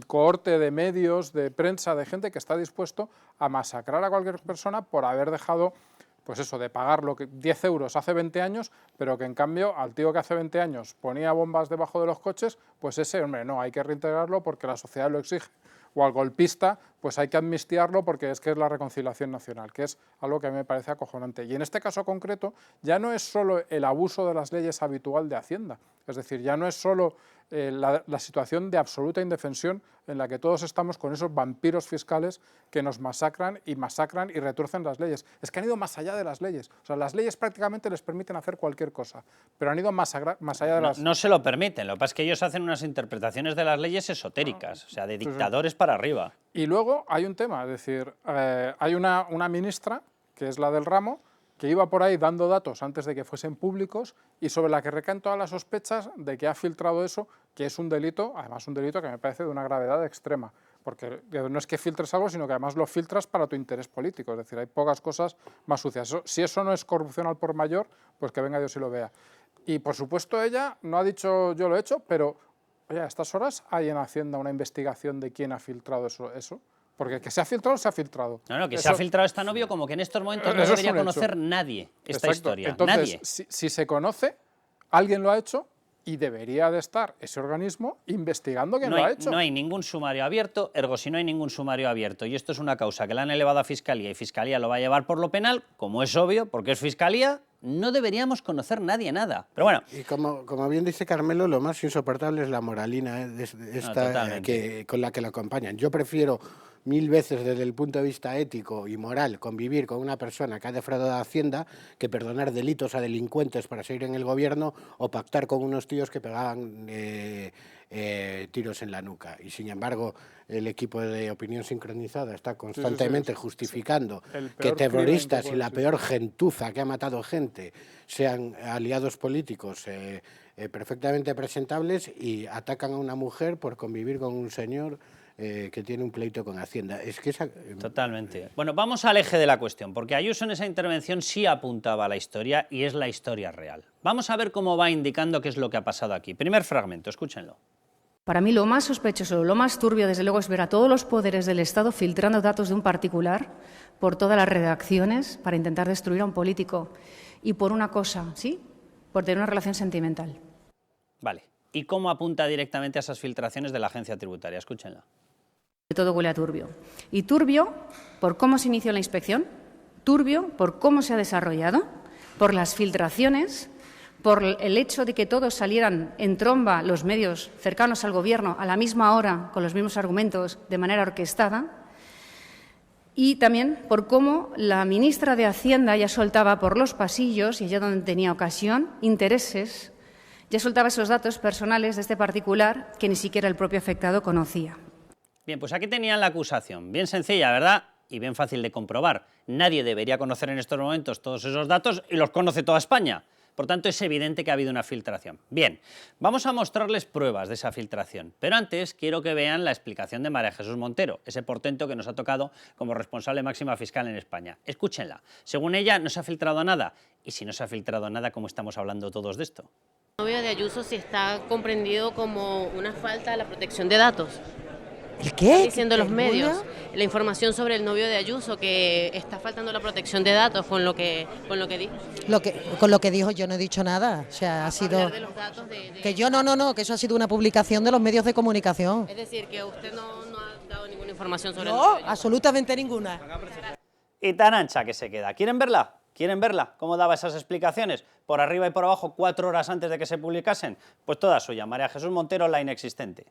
cohorte de medios, de prensa, de gente que está dispuesto a masacrar a cualquier persona por haber dejado, pues eso, de pagar 10 euros hace 20 años, pero que en cambio al tío que hace 20 años ponía bombas debajo de los coches, pues ese, hombre, no, hay que reintegrarlo porque la sociedad lo exige. O al golpista, pues hay que amnistiarlo porque es la reconciliación nacional, que es algo que a mí me parece acojonante. Y en este caso concreto ya no es solo el abuso de las leyes habitual de Hacienda, es decir, ya no es solo la situación de absoluta indefensión en la que todos estamos con esos vampiros fiscales que nos masacran y retuercen las leyes. Es que han ido más allá de las leyes. O sea, las leyes prácticamente les permiten hacer cualquier cosa, pero han ido más allá de las... No se lo permiten, lo que pasa es que ellos hacen unas interpretaciones de las leyes esotéricas, o sea, de dictadores para arriba. Y luego hay un tema, es decir, hay una ministra, que es la del ramo, que iba por ahí dando datos antes de que fuesen públicos y sobre la que recaen todas las sospechas de que ha filtrado eso, que es un delito, además un delito que me parece de una gravedad extrema, porque no es que filtres algo, sino que además lo filtras para tu interés político, es decir, hay pocas cosas más sucias. Si eso no es corrupción al por mayor, pues que venga Dios y lo vea. Y por supuesto ella no ha dicho yo lo he hecho, pero oye, a estas horas hay en Hacienda una investigación de quién ha filtrado eso. Porque que se ha filtrado, se ha filtrado. No, que se ha filtrado es tan obvio como que en estos momentos no debería conocer nadie esta historia. Entonces, nadie. Si se conoce, alguien lo ha hecho y debería de estar ese organismo investigando quién lo ha hecho. No hay ningún sumario abierto, ergo si no hay ningún sumario abierto y esto es una causa que la han elevado a Fiscalía y Fiscalía lo va a llevar por lo penal, como es obvio, porque es Fiscalía, no deberíamos conocer nadie nada. Pero bueno. Y como bien dice Carmelo, lo más insoportable es la moralina con la que lo acompañan. Yo prefiero 1000 veces desde el punto de vista ético y moral convivir con una persona que ha defraudado a Hacienda que perdonar delitos a delincuentes para seguir en el gobierno o pactar con unos tíos que pegaban tiros en la nuca. Y sin embargo, el equipo de Opinión Sincronizada está constantemente justificando que terroristas y la peor gentuza que ha matado gente sean aliados políticos perfectamente presentables y atacan a una mujer por convivir con un señor que tiene un pleito con Hacienda. Es que Totalmente. Bueno, vamos al eje de la cuestión, porque Ayuso en esa intervención sí apuntaba a la historia y es la historia real. Vamos a ver cómo va indicando qué es lo que ha pasado aquí. Primer fragmento, escúchenlo. Para mí lo más sospechoso, lo más turbio, desde luego, es ver a todos los poderes del Estado filtrando datos de un particular por todas las redacciones para intentar destruir a un político. Y por una cosa, ¿sí? Por tener una relación sentimental. Vale. ¿Y cómo apunta directamente a esas filtraciones de la agencia tributaria? Escúchenla. Todo huele a turbio. Y turbio por cómo se inició la inspección, turbio por cómo se ha desarrollado, por las filtraciones, por el hecho de que todos salieran en tromba los medios cercanos al Gobierno a la misma hora, con los mismos argumentos, de manera orquestada, y también por cómo la ministra de Hacienda ya soltaba por los pasillos, y allá donde tenía ocasión, intereses, ya soltaba esos datos personales de este particular que ni siquiera el propio afectado conocía. Bien, pues aquí tenían la acusación, bien sencilla, ¿verdad? Y bien fácil de comprobar. Nadie debería conocer en estos momentos todos esos datos y los conoce toda España. Por tanto, es evidente que ha habido una filtración. Bien, vamos a mostrarles pruebas de esa filtración, pero antes quiero que vean la explicación de María Jesús Montero, ese portento que nos ha tocado como responsable máxima fiscal en España. Escúchenla. Según ella, no se ha filtrado nada. Y si no se ha filtrado nada, ¿cómo estamos hablando todos de esto? El novio de Ayuso sí está comprendido como una falta a la protección de datos. ¿El qué? Están diciendo los medios, la información sobre el novio de Ayuso, que está faltando la protección de datos con lo que dijo. Con lo que dijo yo no he dicho nada. O sea, ha sido... De los datos Que yo no, que eso ha sido una publicación de los medios de comunicación. Es decir, que usted no ha dado ninguna información sobre No, el novio de Ayuso. absolutamente ninguna. Y tan ancha que se queda. ¿Quieren verla? ¿Quieren verla? ¿Cómo daba esas explicaciones? Por arriba y por abajo, 4 horas antes de que se publicasen. Pues toda suya. María Jesús Montero, la inexistente.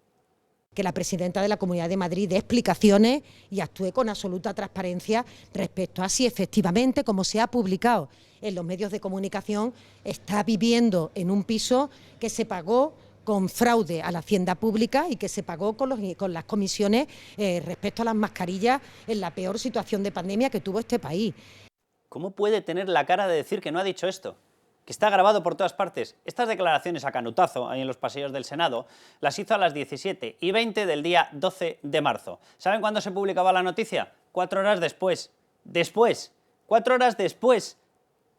Que la presidenta de la Comunidad de Madrid dé explicaciones y actúe con absoluta transparencia respecto a si efectivamente, como se ha publicado en los medios de comunicación, está viviendo en un piso que se pagó con fraude a la hacienda pública y que se pagó con las comisiones respecto a las mascarillas en la peor situación de pandemia que tuvo este país. ¿Cómo puede tener la cara de decir que no ha dicho esto? Que está grabado por todas partes. Estas declaraciones a canutazo, ahí en los pasillos del Senado, las hizo a las 17:20 del día 12 de marzo. ¿Saben cuándo se publicaba la noticia? 4 horas después. 4 horas después.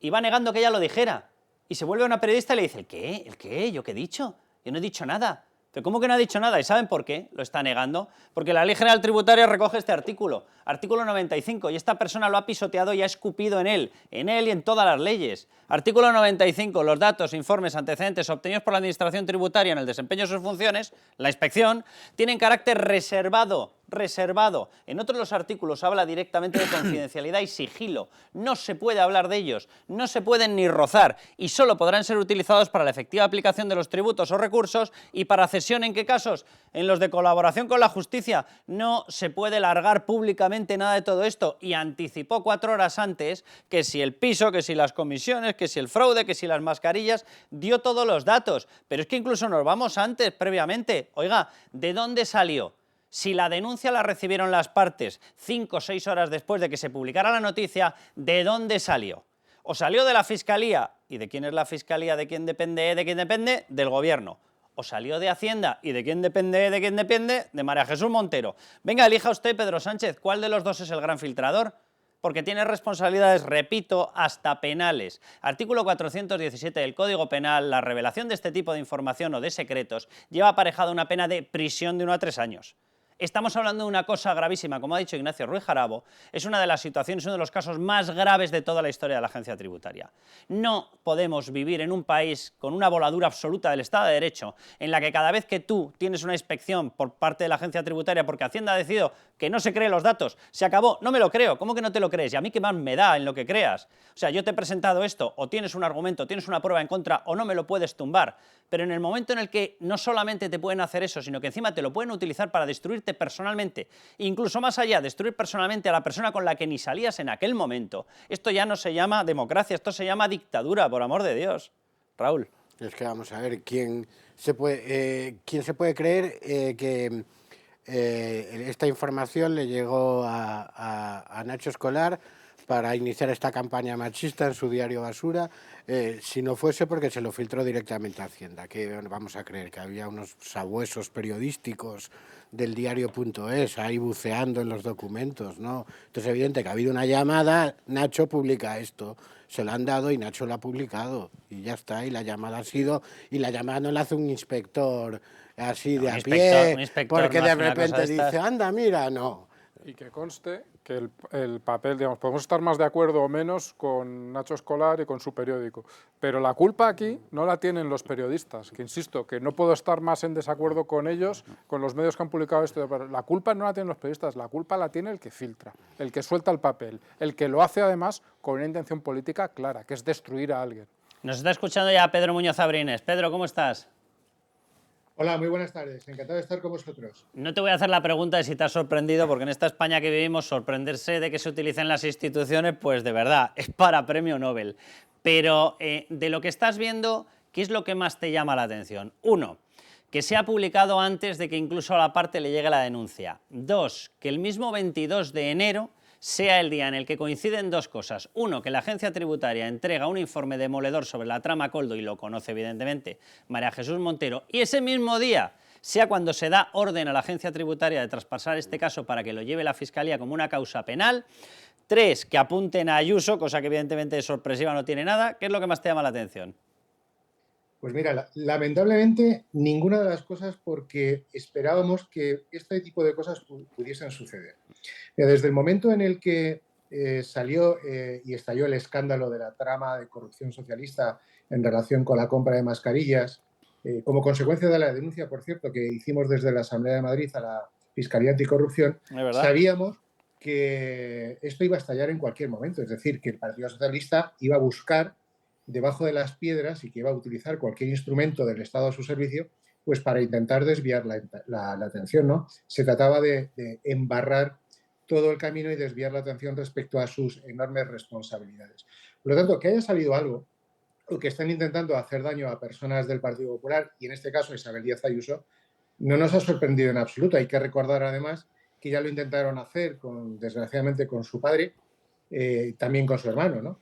Y va negando que ella lo dijera. Y se vuelve una periodista y le dice, ¿el qué? ¿El qué? ¿Yo qué he dicho? Yo no he dicho nada. ¿Pero cómo que no ha dicho nada? ¿Y saben por qué lo está negando? Porque la Ley General Tributaria recoge este artículo, artículo 95, y esta persona lo ha pisoteado y ha escupido en él y en todas las leyes. Artículo 95, los datos, informes, antecedentes obtenidos por la Administración Tributaria en el desempeño de sus funciones, la inspección, tienen carácter reservado. En otros los artículos habla directamente de confidencialidad y sigilo. No se puede hablar de ellos, no se pueden ni rozar y solo podrán ser utilizados para la efectiva aplicación de los tributos o recursos y para cesión. ¿En qué casos? En los de colaboración con la justicia. No se puede largar públicamente nada de todo esto y anticipó 4 horas antes que si el piso, que si las comisiones, que si el fraude, que si las mascarillas, dio todos los datos. Pero es que incluso nos vamos antes, previamente. Oiga, ¿de dónde salió? Si la denuncia la recibieron las partes 5 o 6 horas después de que se publicara la noticia, ¿de dónde salió? ¿O salió de la Fiscalía? ¿Y de quién es la Fiscalía? ¿De quién depende? ¿De quién depende? Del Gobierno. ¿O salió de Hacienda? ¿Y de quién depende? ¿De quién depende? De María Jesús Montero. Venga, elija usted, Pedro Sánchez, ¿cuál de los dos es el gran filtrador? Porque tiene responsabilidades, repito, hasta penales. Artículo 417 del Código Penal, la revelación de este tipo de información o de secretos lleva aparejada una pena de prisión de 1 a 3 años. Estamos hablando de una cosa gravísima, como ha dicho Ignacio Ruiz Jarabo, es una de las situaciones, uno de los casos más graves de toda la historia de la agencia tributaria. No podemos vivir en un país con una voladura absoluta del Estado de Derecho, en la que cada vez que tú tienes una inspección por parte de la agencia tributaria porque Hacienda ha decidido que no se cree los datos, se acabó, no me lo creo, ¿cómo que no te lo crees? Y a mí qué más me da en lo que creas. O sea, yo te he presentado esto, o tienes un argumento, tienes una prueba en contra, o no me lo puedes tumbar. Pero en el momento en el que no solamente te pueden hacer eso, sino que encima te lo pueden utilizar para destruirte personalmente, incluso más allá, destruir personalmente a la persona con la que ni salías en aquel momento, esto ya no se llama democracia, esto se llama dictadura, por amor de Dios. Raúl. Es que vamos a ver, ¿quién se puede creer que esta información le llegó a Nacho Escolar para iniciar esta campaña machista en su diario Basura, si no fuese porque se lo filtró directamente a Hacienda? Que vamos a creer que había unos sabuesos periodísticos del diario.es ahí buceando en los documentos, ¿no? Entonces, evidente que ha habido una llamada, Nacho publica esto, se lo han dado y Nacho lo ha publicado, y ya está, y la llamada ha sido, y la llamada no la hace un inspector así de a pie, porque de repente dice, anda, mira, no. Y que conste que el papel, digamos, podemos estar más de acuerdo o menos con Nacho Escolar y con su periódico, pero la culpa aquí no la tienen los periodistas, que insisto, que no puedo estar más en desacuerdo con ellos, con los medios que han publicado esto, pero la culpa no la tienen los periodistas, la culpa la tiene el que filtra, el que suelta el papel, el que lo hace además con una intención política clara, que es destruir a alguien. Nos está escuchando ya Pedro Muñoz Abrines. Pedro, ¿cómo estás? Hola, muy buenas tardes. Encantado de estar con vosotros. No te voy a hacer la pregunta de si te has sorprendido, porque en esta España que vivimos, sorprenderse de que se utilicen las instituciones, pues de verdad, es para premio Nobel. Pero de lo que estás viendo, ¿qué es lo que más te llama la atención? Uno, que se ha publicado antes de que incluso a la parte le llegue la denuncia. Dos, que el mismo 22 de enero sea el día en el que coinciden dos cosas. Uno, que la agencia tributaria entrega un informe demoledor sobre la trama Koldo, y lo conoce evidentemente María Jesús Montero, y ese mismo día sea cuando se da orden a la agencia tributaria de traspasar este caso para que lo lleve la Fiscalía como una causa penal. Tres, que apunten a Ayuso, cosa que evidentemente de sorpresiva no tiene nada. ¿Qué es lo que más te llama la atención? Pues mira, lamentablemente ninguna de las cosas, porque esperábamos que este tipo de cosas pudiesen suceder. Desde el momento en el que salió y estalló el escándalo de la trama de corrupción socialista en relación con la compra de mascarillas, como consecuencia de la denuncia, por cierto, que hicimos desde la Asamblea de Madrid a la Fiscalía Anticorrupción, sabíamos que esto iba a estallar en cualquier momento, es decir, que el Partido Socialista iba a buscar debajo de las piedras y que iba a utilizar cualquier instrumento del Estado a su servicio, pues para intentar desviar la atención, ¿no? Se trataba de embarrar todo el camino y desviar la atención respecto a sus enormes responsabilidades. Por lo tanto, que haya salido algo o que estén intentando hacer daño a personas del Partido Popular, y en este caso Isabel Díaz Ayuso, no nos ha sorprendido en absoluto. Hay que recordar además que ya lo intentaron hacer, desgraciadamente, con su padre, también con su hermano, ¿no?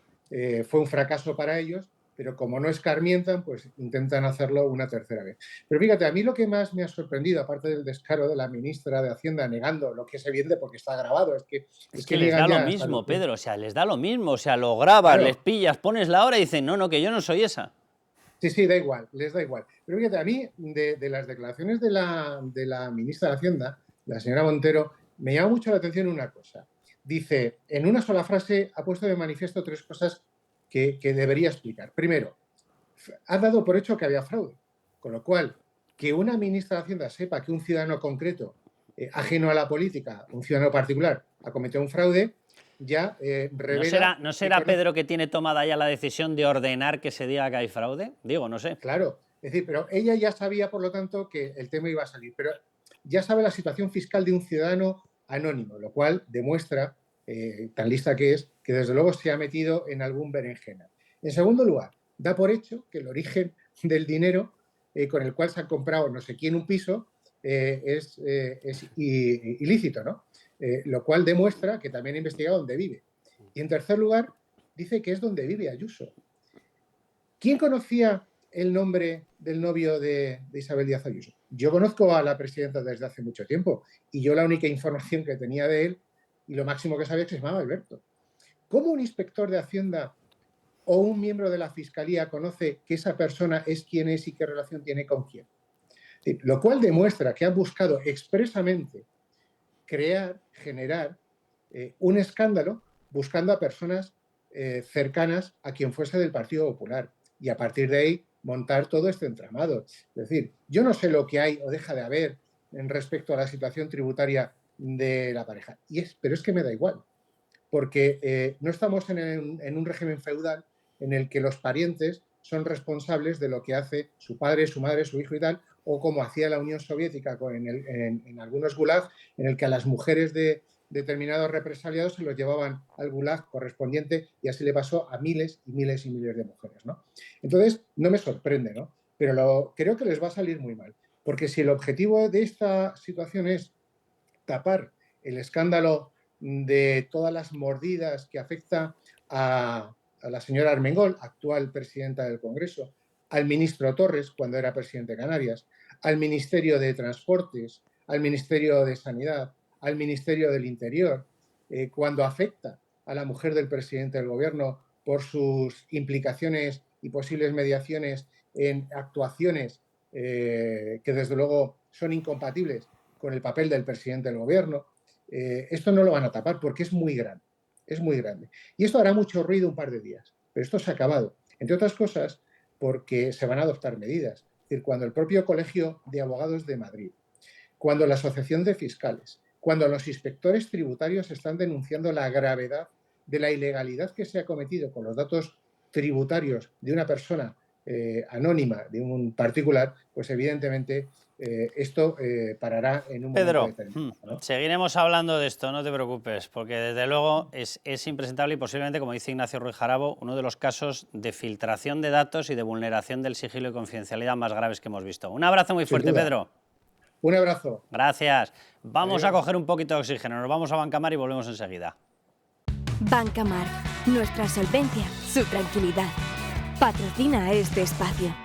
Fue un fracaso para ellos, pero como no escarmientan, pues intentan hacerlo una tercera vez. Pero fíjate, a mí lo que más me ha sorprendido, aparte del descaro de la ministra de Hacienda negando lo que es evidente porque está grabado, es que les da lo mismo, Pedro, o sea, les da lo mismo, o sea, lo grabas, claro, les pillas, pones la hora y dicen, no, que yo no soy esa. Sí, da igual, les da igual. Pero fíjate, a mí, de las declaraciones de la ministra de Hacienda, la señora Montero, me llama mucho la atención una cosa. Dice, en una sola frase ha puesto de manifiesto tres cosas que debería explicar. Primero, ha dado por hecho que había fraude, con lo cual, que una ministra de Hacienda sepa que un ciudadano concreto, ajeno a la política, un ciudadano particular, ha cometido un fraude, ya revela... ¿No será Pedro que tiene tomada ya la decisión de ordenar que se diga que hay fraude? Digo, no sé. Claro, es decir, pero ella ya sabía, por lo tanto, que el tema iba a salir, pero ya sabe la situación fiscal de un ciudadano anónimo, lo cual demuestra, tan lista que es, que desde luego se ha metido en algún berenjena. En segundo lugar, da por hecho que el origen del dinero con el cual se ha comprado no sé quién un piso es ilícito, ¿no? Lo cual demuestra que también ha investigado dónde vive. Y en tercer lugar, dice que es donde vive Ayuso. ¿Quién conocía el nombre del novio de Isabel Díaz Ayuso? Yo conozco a la presidenta desde hace mucho tiempo y yo la única información que tenía de él y lo máximo que sabía es que se llamaba Alberto. ¿Cómo un inspector de Hacienda o un miembro de la Fiscalía conoce que esa persona es quién es y qué relación tiene con quién? Lo cual demuestra que han buscado expresamente generar un escándalo buscando a personas cercanas a quien fuese del Partido Popular y a partir de ahí montar todo este entramado. Es decir, yo no sé lo que hay o deja de haber en respecto a la situación tributaria de la pareja, pero es que me da igual, porque no estamos en un régimen feudal en el que los parientes son responsables de lo que hace su padre, su madre, su hijo y tal, o como hacía la Unión Soviética en algunos gulags, en el que a las mujeres de determinados represaliados se los llevaban al gulag correspondiente y así le pasó a miles y miles y miles de mujeres, ¿no? Entonces, no me sorprende, ¿no? Pero creo que les va a salir muy mal, porque si el objetivo de esta situación es tapar el escándalo de todas las mordidas que afecta a la señora Armengol, actual presidenta del Congreso, al ministro Torres, cuando era presidente de Canarias, al Ministerio de Transportes, al Ministerio de Sanidad, al Ministerio del Interior, cuando afecta a la mujer del presidente del Gobierno por sus implicaciones y posibles mediaciones en actuaciones que desde luego son incompatibles con el papel del presidente del Gobierno, esto no lo van a tapar porque es muy grande. Es muy grande. Y esto hará mucho ruido un par de días, pero esto se ha acabado. Entre otras cosas, porque se van a adoptar medidas. Es decir, cuando el propio Colegio de Abogados de Madrid, cuando la Asociación de Fiscales, cuando los inspectores tributarios están denunciando la gravedad de la ilegalidad que se ha cometido con los datos tributarios de una persona anónima, de un particular, pues evidentemente esto parará en un momento determinado, ¿no? Seguiremos hablando de esto, no te preocupes, porque desde luego es impresentable y posiblemente, como dice Ignacio Ruiz Jarabo, uno de los casos de filtración de datos y de vulneración del sigilo y confidencialidad más graves que hemos visto. Un abrazo muy fuerte, Pedro. Un abrazo. Gracias. Vamos a coger un poquito de oxígeno, nos vamos a Bancamar y volvemos enseguida. Bancamar, nuestra solvencia, su tranquilidad. Patrocina este espacio.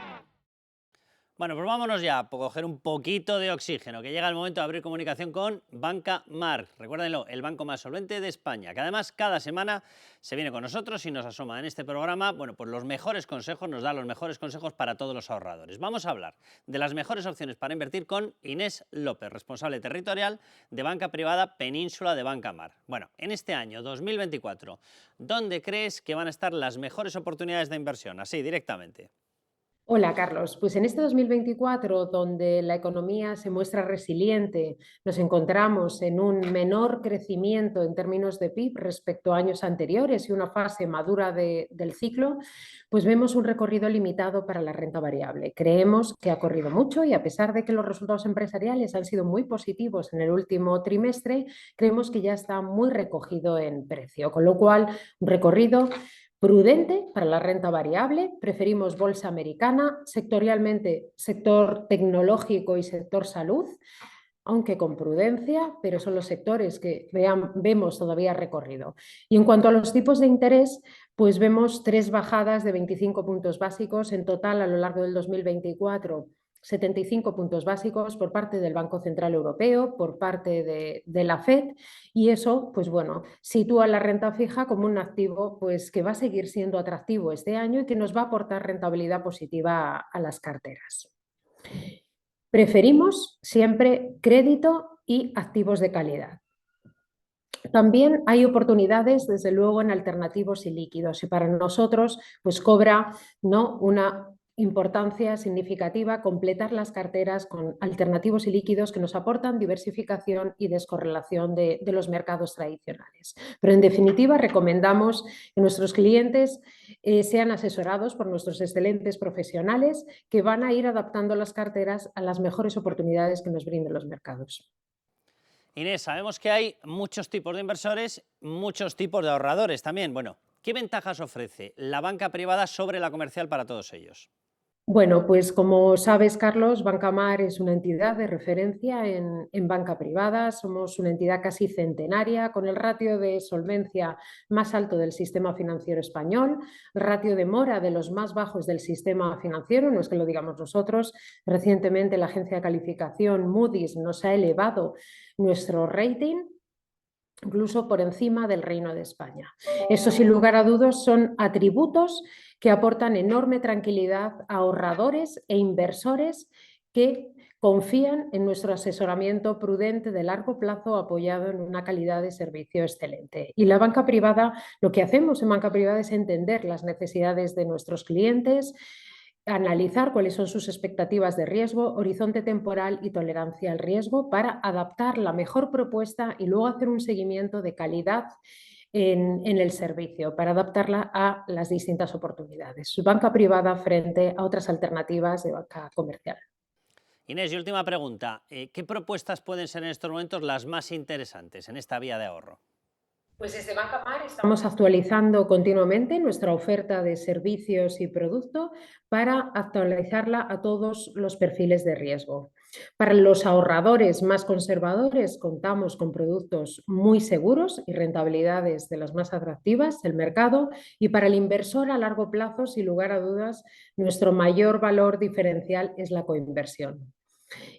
Bueno, pues vámonos ya a coger un poquito de oxígeno, que llega el momento de abrir comunicación con Bancamar. Recuérdenlo, el banco más solvente de España, que además cada semana se viene con nosotros y nos asoma en este programa, bueno, pues los mejores consejos, nos da los mejores consejos para todos los ahorradores. Vamos a hablar de las mejores opciones para invertir con Inés López, responsable territorial de banca privada Península de Bancamar. Bueno, en este año 2024, ¿dónde crees que van a estar las mejores oportunidades de inversión? Así, directamente. Hola, Carlos. Pues en este 2024, donde la economía se muestra resiliente, nos encontramos en un menor crecimiento en términos de PIB respecto a años anteriores y una fase madura del ciclo, pues vemos un recorrido limitado para la renta variable. Creemos que ha corrido mucho y a pesar de que los resultados empresariales han sido muy positivos en el último trimestre, creemos que ya está muy recogido en precio, con lo cual un recorrido prudente para la renta variable, preferimos bolsa americana, sectorialmente sector tecnológico y sector salud, aunque con prudencia, pero son los sectores que vemos todavía recorrido. Y en cuanto a los tipos de interés, pues vemos 3 bajadas de 25 puntos básicos en total a lo largo del 2024. 75 puntos básicos por parte del Banco Central Europeo, por parte de la FED, y eso, pues bueno, sitúa la renta fija como un activo pues, que va a seguir siendo atractivo este año y que nos va a aportar rentabilidad positiva a las carteras. Preferimos siempre crédito y activos de calidad. También hay oportunidades, desde luego, en alternativos y líquidos, y para nosotros pues cobra, ¿no?, una importancia significativa completar las carteras con alternativos y líquidos que nos aportan diversificación y descorrelación de los mercados tradicionales. Pero en definitiva recomendamos que nuestros clientes sean asesorados por nuestros excelentes profesionales que van a ir adaptando las carteras a las mejores oportunidades que nos brinden los mercados. Inés, sabemos que hay muchos tipos de inversores, muchos tipos de ahorradores también. Bueno, ¿qué ventajas ofrece la banca privada sobre la comercial para todos ellos? Bueno, pues como sabes, Carlos, Bancamar es una entidad de referencia en banca privada. Somos una entidad casi centenaria con el ratio de solvencia más alto del sistema financiero español, el ratio de mora de los más bajos del sistema financiero, no es que lo digamos nosotros. Recientemente la agencia de calificación Moody's nos ha elevado nuestro rating incluso por encima del Reino de España. Eso, sin lugar a dudas, son atributos que aportan enorme tranquilidad a ahorradores e inversores que confían en nuestro asesoramiento prudente de largo plazo apoyado en una calidad de servicio excelente. Y la banca privada, lo que hacemos en banca privada es entender las necesidades de nuestros clientes, analizar cuáles son sus expectativas de riesgo, horizonte temporal y tolerancia al riesgo para adaptar la mejor propuesta y luego hacer un seguimiento de calidad en el servicio para adaptarla a las distintas oportunidades. Banca privada frente a otras alternativas de banca comercial. Inés, y última pregunta. ¿Qué propuestas pueden ser en estos momentos las más interesantes en esta vía de ahorro? Pues desde Banca Mar estamos actualizando continuamente nuestra oferta de servicios y producto para actualizarla a todos los perfiles de riesgo. Para los ahorradores más conservadores contamos con productos muy seguros y rentabilidades de las más atractivas del mercado, y para el inversor a largo plazo, sin lugar a dudas, nuestro mayor valor diferencial es la coinversión.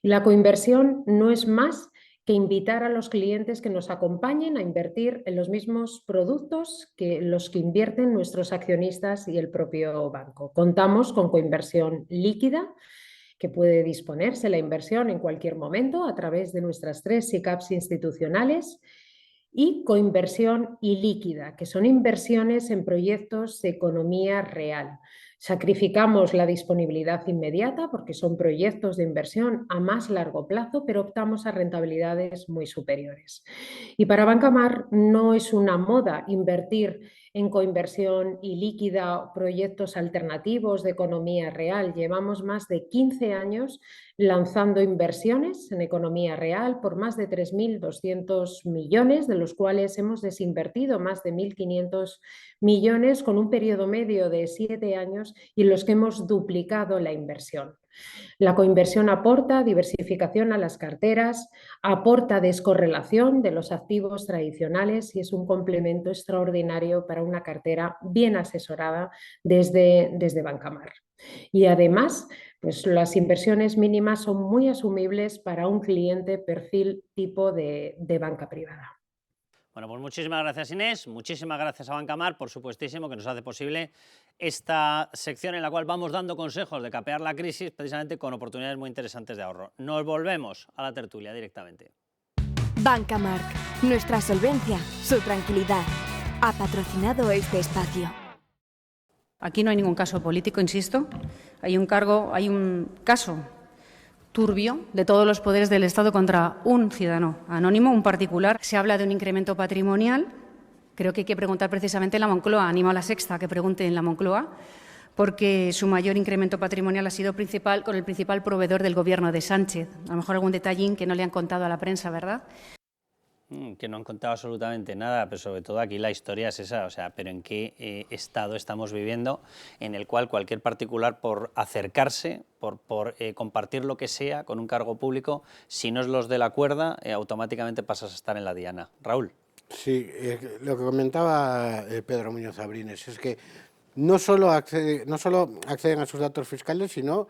Y la coinversión no es más que invitar a los clientes que nos acompañen a invertir en los mismos productos que los que invierten nuestros accionistas y el propio banco. Contamos con coinversión líquida, que puede disponerse la inversión en cualquier momento a través de nuestras 3 SICAVs institucionales, y coinversión ilíquida, que son inversiones en proyectos de economía real. Sacrificamos la disponibilidad inmediata porque son proyectos de inversión a más largo plazo, pero optamos a rentabilidades muy superiores. Y para Banca Mar no es una moda invertir en coinversión ilíquida, proyectos alternativos de economía real. Llevamos más de 15 años lanzando inversiones en economía real por más de 3.200 millones, de los cuales hemos desinvertido más de 1.500 millones con un periodo medio de 7 años y en los que hemos duplicado la inversión. La coinversión aporta diversificación a las carteras, aporta descorrelación de los activos tradicionales y es un complemento extraordinario para una cartera bien asesorada desde Banca Mar. Y además, pues las inversiones mínimas son muy asumibles para un cliente perfil tipo de banca privada. Bueno, pues muchísimas gracias, Inés, muchísimas gracias a Banca Mar, por supuestísimo, que nos hace posible esta sección en la cual vamos dando consejos de capear la crisis, precisamente con oportunidades muy interesantes de ahorro. Nos volvemos a la tertulia directamente. Banca Marc, nuestra solvencia, su tranquilidad. Ha patrocinado este espacio. Aquí no hay ningún caso político, insisto. Hay un caso turbio de todos los poderes del Estado contra un ciudadano anónimo, un particular. Se habla de un incremento patrimonial. Creo que hay que preguntar precisamente en la Moncloa. Animo a La Sexta a que pregunte en la Moncloa, porque su mayor incremento patrimonial ha sido con el principal proveedor del Gobierno de Sánchez. A lo mejor algún detallín que no le han contado a la prensa, ¿verdad? Que no han contado absolutamente nada, pero sobre todo aquí la historia es esa, o sea, pero en qué estado estamos viviendo en el cual cualquier particular, por acercarse, por compartir lo que sea con un cargo público, si no es los de la cuerda, automáticamente pasas a estar en la diana. Raúl. Sí, lo que comentaba Pedro Muñoz Abrines es que no solo acceden a sus datos fiscales, sino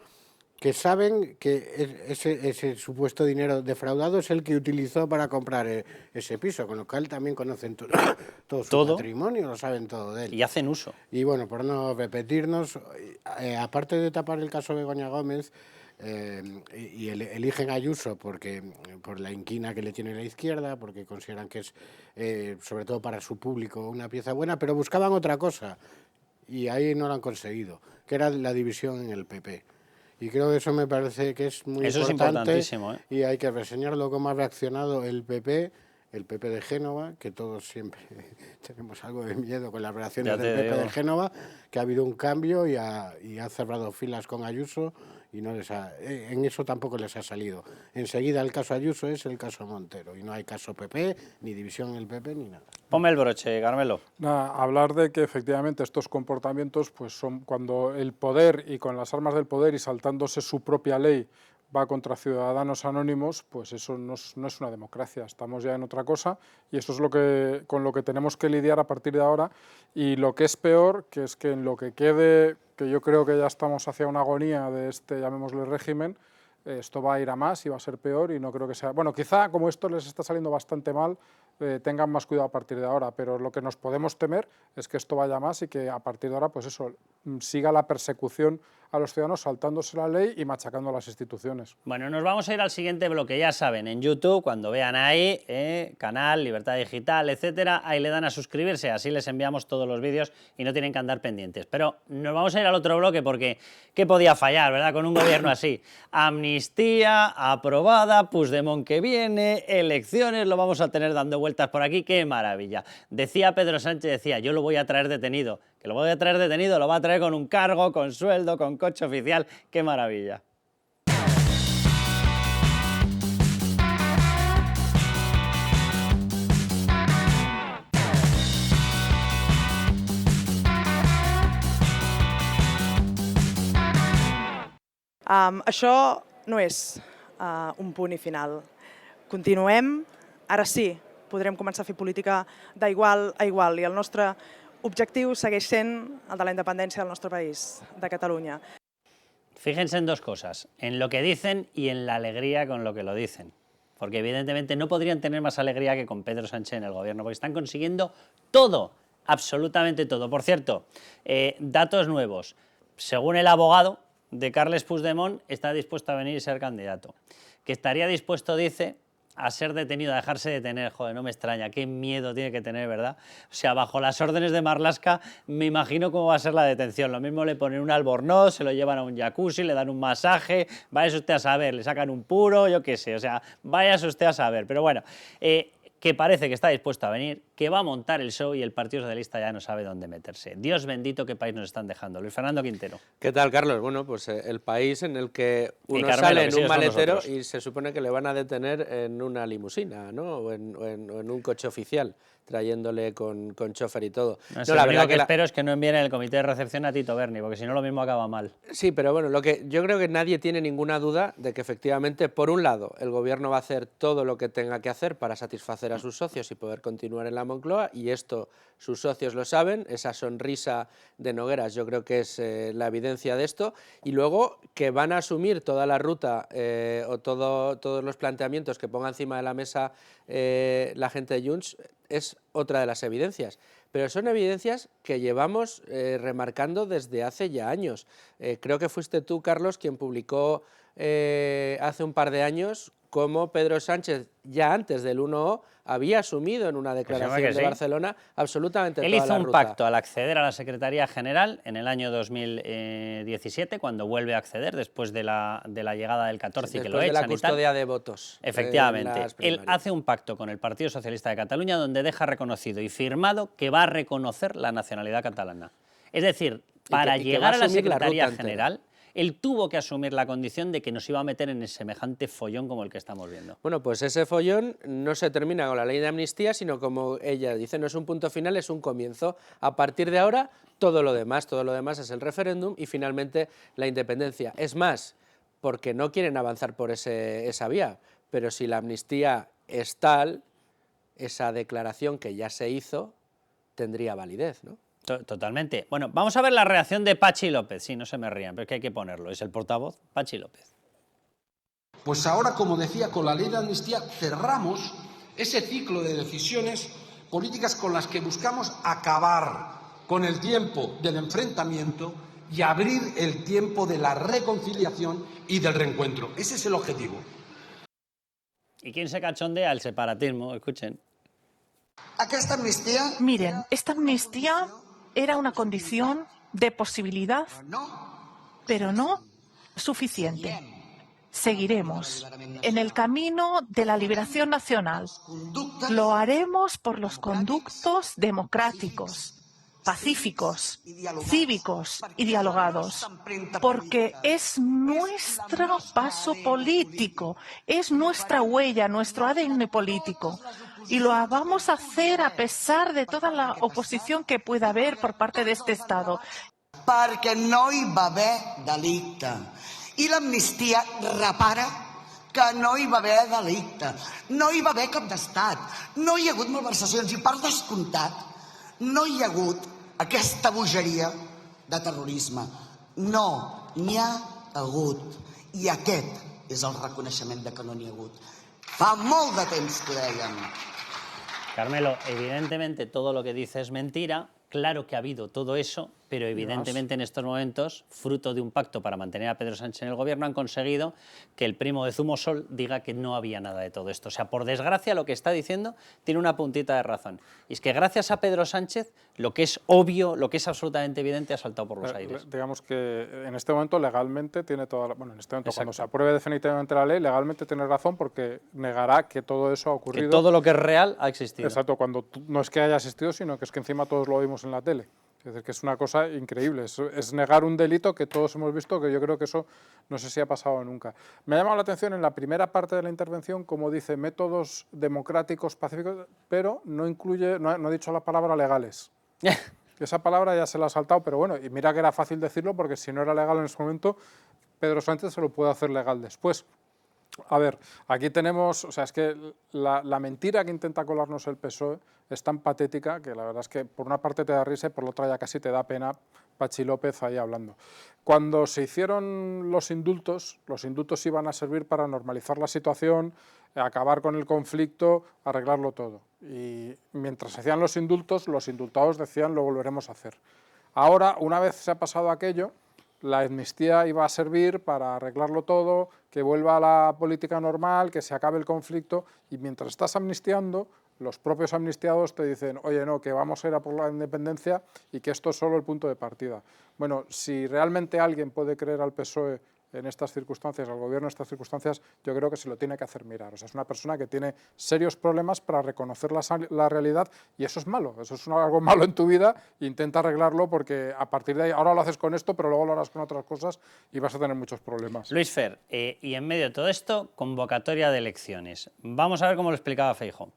que saben que ese supuesto dinero defraudado es el que utilizó para comprar ese piso, con lo cual también conocen todo su patrimonio, lo saben todo de él. Y hacen uso. Y bueno, por no repetirnos, aparte de tapar el caso Begoña Gómez, y eligen a Ayuso por la inquina que le tiene la izquierda, porque consideran que es, sobre todo para su público, una pieza buena, pero buscaban otra cosa, y ahí no lo han conseguido, que era la división en el PP. Y creo que eso me parece que es muy importante. Es importantísimo, ¿eh? Y hay que reseñarlo cómo ha reaccionado el PP de Génova, que todos siempre tenemos algo de miedo con las reacciones del PP de Génova, que ha habido un cambio y ha cerrado filas con Ayuso y en eso tampoco les ha salido. Enseguida el caso Ayuso es el caso Montero y no hay caso PP, ni división en el PP, ni nada. Ponme el broche, Carmelo. Hablar de que efectivamente estos comportamientos pues son cuando el poder y con las armas del poder y saltándose su propia ley va contra ciudadanos anónimos, pues eso no es una democracia, estamos ya en otra cosa y eso es con lo que tenemos que lidiar a partir de ahora. Y lo que es peor, que es que en lo que quede, que yo creo que ya estamos hacia una agonía de este, llamémosle, régimen, esto va a ir a más y va a ser peor y no creo que sea... Bueno, quizá como esto les está saliendo bastante mal, tengan más cuidado a partir de ahora, pero lo que nos podemos temer es que esto vaya más y que a partir de ahora, pues eso, siga la persecución a los ciudadanos saltándose la ley y machacando a las instituciones. Bueno, nos vamos a ir al siguiente bloque, ya saben, en YouTube, cuando vean ahí, canal, Libertad Digital, etcétera, ahí le dan a suscribirse, así les enviamos todos los vídeos y no tienen que andar pendientes. Pero nos vamos a ir al otro bloque porque ¿qué podía fallar, verdad, con un gobierno así? Amnistía aprobada, Puigdemont que viene, elecciones, lo vamos a tener dando vueltas por aquí, qué maravilla. Decía Pedro Sánchez, decía, yo lo voy a traer detenido, que lo voy a traer detenido, lo va a traer con un cargo, con sueldo, con coche oficial, qué maravilla. Això no és un punt i final. Continuem, ara sí, podrem començar a fer política d'igual a igual i el nostre objectiu segueix sent el de la independència del nostre país, de Catalunya. Fíjense en dos cosas, en lo que dicen y en la alegría con lo que lo dicen. Porque evidentemente no podrían tener más alegría que con Pedro Sánchez en el gobierno, porque están consiguiendo todo, absolutamente todo. Por cierto, datos nuevos. Según el abogado de Carles Puigdemont, está dispuesto a venir y ser candidato. Que estaría dispuesto, dice, a ser detenido, a dejarse detener. Joder, no me extraña, qué miedo tiene que tener, ¿verdad? O sea, bajo las órdenes de Marlaska, me imagino cómo va a ser la detención. Lo mismo le ponen un albornoz, se lo llevan a un jacuzzi, le dan un masaje, váyase usted a saber, le sacan un puro, yo qué sé, o sea, váyase usted a saber. Pero bueno, que parece que está dispuesto a venir, que va a montar el show y el Partido Socialista ya no sabe dónde meterse. Dios bendito, qué país nos están dejando. Luis Fernando Quintero. ¿Qué tal, Carlos? Bueno, pues el país en el que uno Carmelo, sale en que un maletero y se supone que le van a detener en una limusina, ¿no? O en un coche oficial, trayéndole con chofer y todo. No sé, lo único que espero es que no envíen en el comité de recepción a Tito Berni, porque si no lo mismo acaba mal. Sí, pero bueno, yo creo que nadie tiene ninguna duda de que efectivamente, por un lado, el gobierno va a hacer todo lo que tenga que hacer para satisfacer a sus socios y poder continuar en la Moncloa, y esto sus socios lo saben, esa sonrisa de Nogueras yo creo que es la evidencia de esto, y luego que van a asumir toda la ruta o todos los planteamientos que ponga encima de la mesa la gente de Junts es otra de las evidencias. Pero son evidencias que llevamos remarcando desde hace ya años. Creo que fuiste tú, Carlos, quien publicó hace un par de años cómo Pedro Sánchez, ya antes del 1O, había asumido en una declaración de Barcelona absolutamente toda la ruta. Él hizo un pacto al acceder a la Secretaría General en el año 2017, cuando vuelve a acceder después de la llegada del 14 y que lo echan y tal. Después de la custodia de votos. Efectivamente. Él hace un pacto con el Partido Socialista de Cataluña donde deja reconocido y firmado que va a reconocer la nacionalidad catalana. Es decir, para llegar a la Secretaría General, él tuvo que asumir la condición de que nos iba a meter en semejante follón como el que estamos viendo. Bueno, pues ese follón no se termina con la ley de amnistía, sino como ella dice, no es un punto final, es un comienzo. A partir de ahora, todo lo demás es el referéndum y finalmente la independencia. Es más, porque no quieren avanzar por esa vía, pero si la amnistía es tal, esa declaración que ya se hizo tendría validez, ¿no? Totalmente. Bueno, vamos a ver la reacción de Pachi López. Sí, no se me rían, pero es que hay que ponerlo. Es el portavoz, Pachi López. Pues ahora, como decía, con la ley de amnistía cerramos ese ciclo de decisiones políticas con las que buscamos acabar con el tiempo del enfrentamiento y abrir el tiempo de la reconciliación y del reencuentro. Ese es el objetivo. ¿Y quién se cachondea? El separatismo. Escuchen. Esta amnistía... Miren, esta amnistía era una condición de posibilidad, pero no suficiente. Seguiremos en el camino de la liberación nacional. Lo haremos por los conductos democráticos, pacíficos, cívicos y dialogados, porque es nuestro paso político, es nuestra huella, nuestro ADN político. Y lo vamos a hacer a pesar de toda la oposición que pueda haber por parte de este Estado. Perquè no hi va haver delicte. I l'amnistia repara que no hi va haver delicte. No hi va haver cap d'estat. No hi ha hagut malversacions i, per descomptat, no hi ha hagut aquesta bogeria de terrorisme. No n'hi ha hagut. I aquest és el reconeixement de que no n'hi ha hagut. Fa molt de temps que ho dèiem. Carmelo, evidentemente todo lo que dice es mentira, claro que ha habido todo eso, pero evidentemente en estos momentos, fruto de un pacto para mantener a Pedro Sánchez en el gobierno, han conseguido que el primo de Zumosol diga que no había nada de todo esto. O sea, por desgracia, lo que está diciendo tiene una puntita de razón. Y es que gracias a Pedro Sánchez, lo que es obvio, lo que es absolutamente evidente, ha saltado por los aires. Digamos que en este momento legalmente tiene toda la... Bueno, en este momento, cuando se apruebe definitivamente la ley, legalmente tiene razón porque negará que todo eso ha ocurrido. Que todo lo que es real ha existido. Exacto, cuando no es que haya existido, sino que es que encima todos lo vimos en la tele. Es decir, que es una cosa increíble, es negar un delito que todos hemos visto, que yo creo que eso no sé si ha pasado nunca. Me ha llamado la atención en la primera parte de la intervención, como dice, métodos democráticos, pacíficos, pero no incluye, no ha dicho la palabra legales. Esa palabra ya se la ha saltado, pero bueno, y mira que era fácil decirlo, porque si no era legal en ese momento, Pedro Sánchez se lo puede hacer legal después. A ver, aquí tenemos, o sea, es que la mentira que intenta colarnos el PSOE es tan patética que la verdad es que por una parte te da risa y por la otra ya casi te da pena Patxi López ahí hablando. Cuando se hicieron los indultos iban a servir para normalizar la situación, acabar con el conflicto, arreglarlo todo. Y mientras se hacían los indultos, los indultados decían lo volveremos a hacer. Ahora, una vez se ha pasado aquello, la amnistía iba a servir para arreglarlo todo, que vuelva a la política normal, que se acabe el conflicto, y mientras estás amnistiando, los propios amnistiados te dicen, oye, no, que vamos a ir a por la independencia y que esto es solo el punto de partida. Bueno, si realmente alguien puede creer al PSOE en estas circunstancias, al gobierno en estas circunstancias, yo creo que se lo tiene que hacer mirar. O sea, es una persona que tiene serios problemas para reconocer la realidad y eso es malo, eso es algo malo en tu vida, intenta arreglarlo porque a partir de ahí, ahora lo haces con esto, pero luego lo harás con otras cosas y vas a tener muchos problemas. Luis Fer, y en medio de todo esto, convocatoria de elecciones. Vamos a ver cómo lo explicaba Feijóo.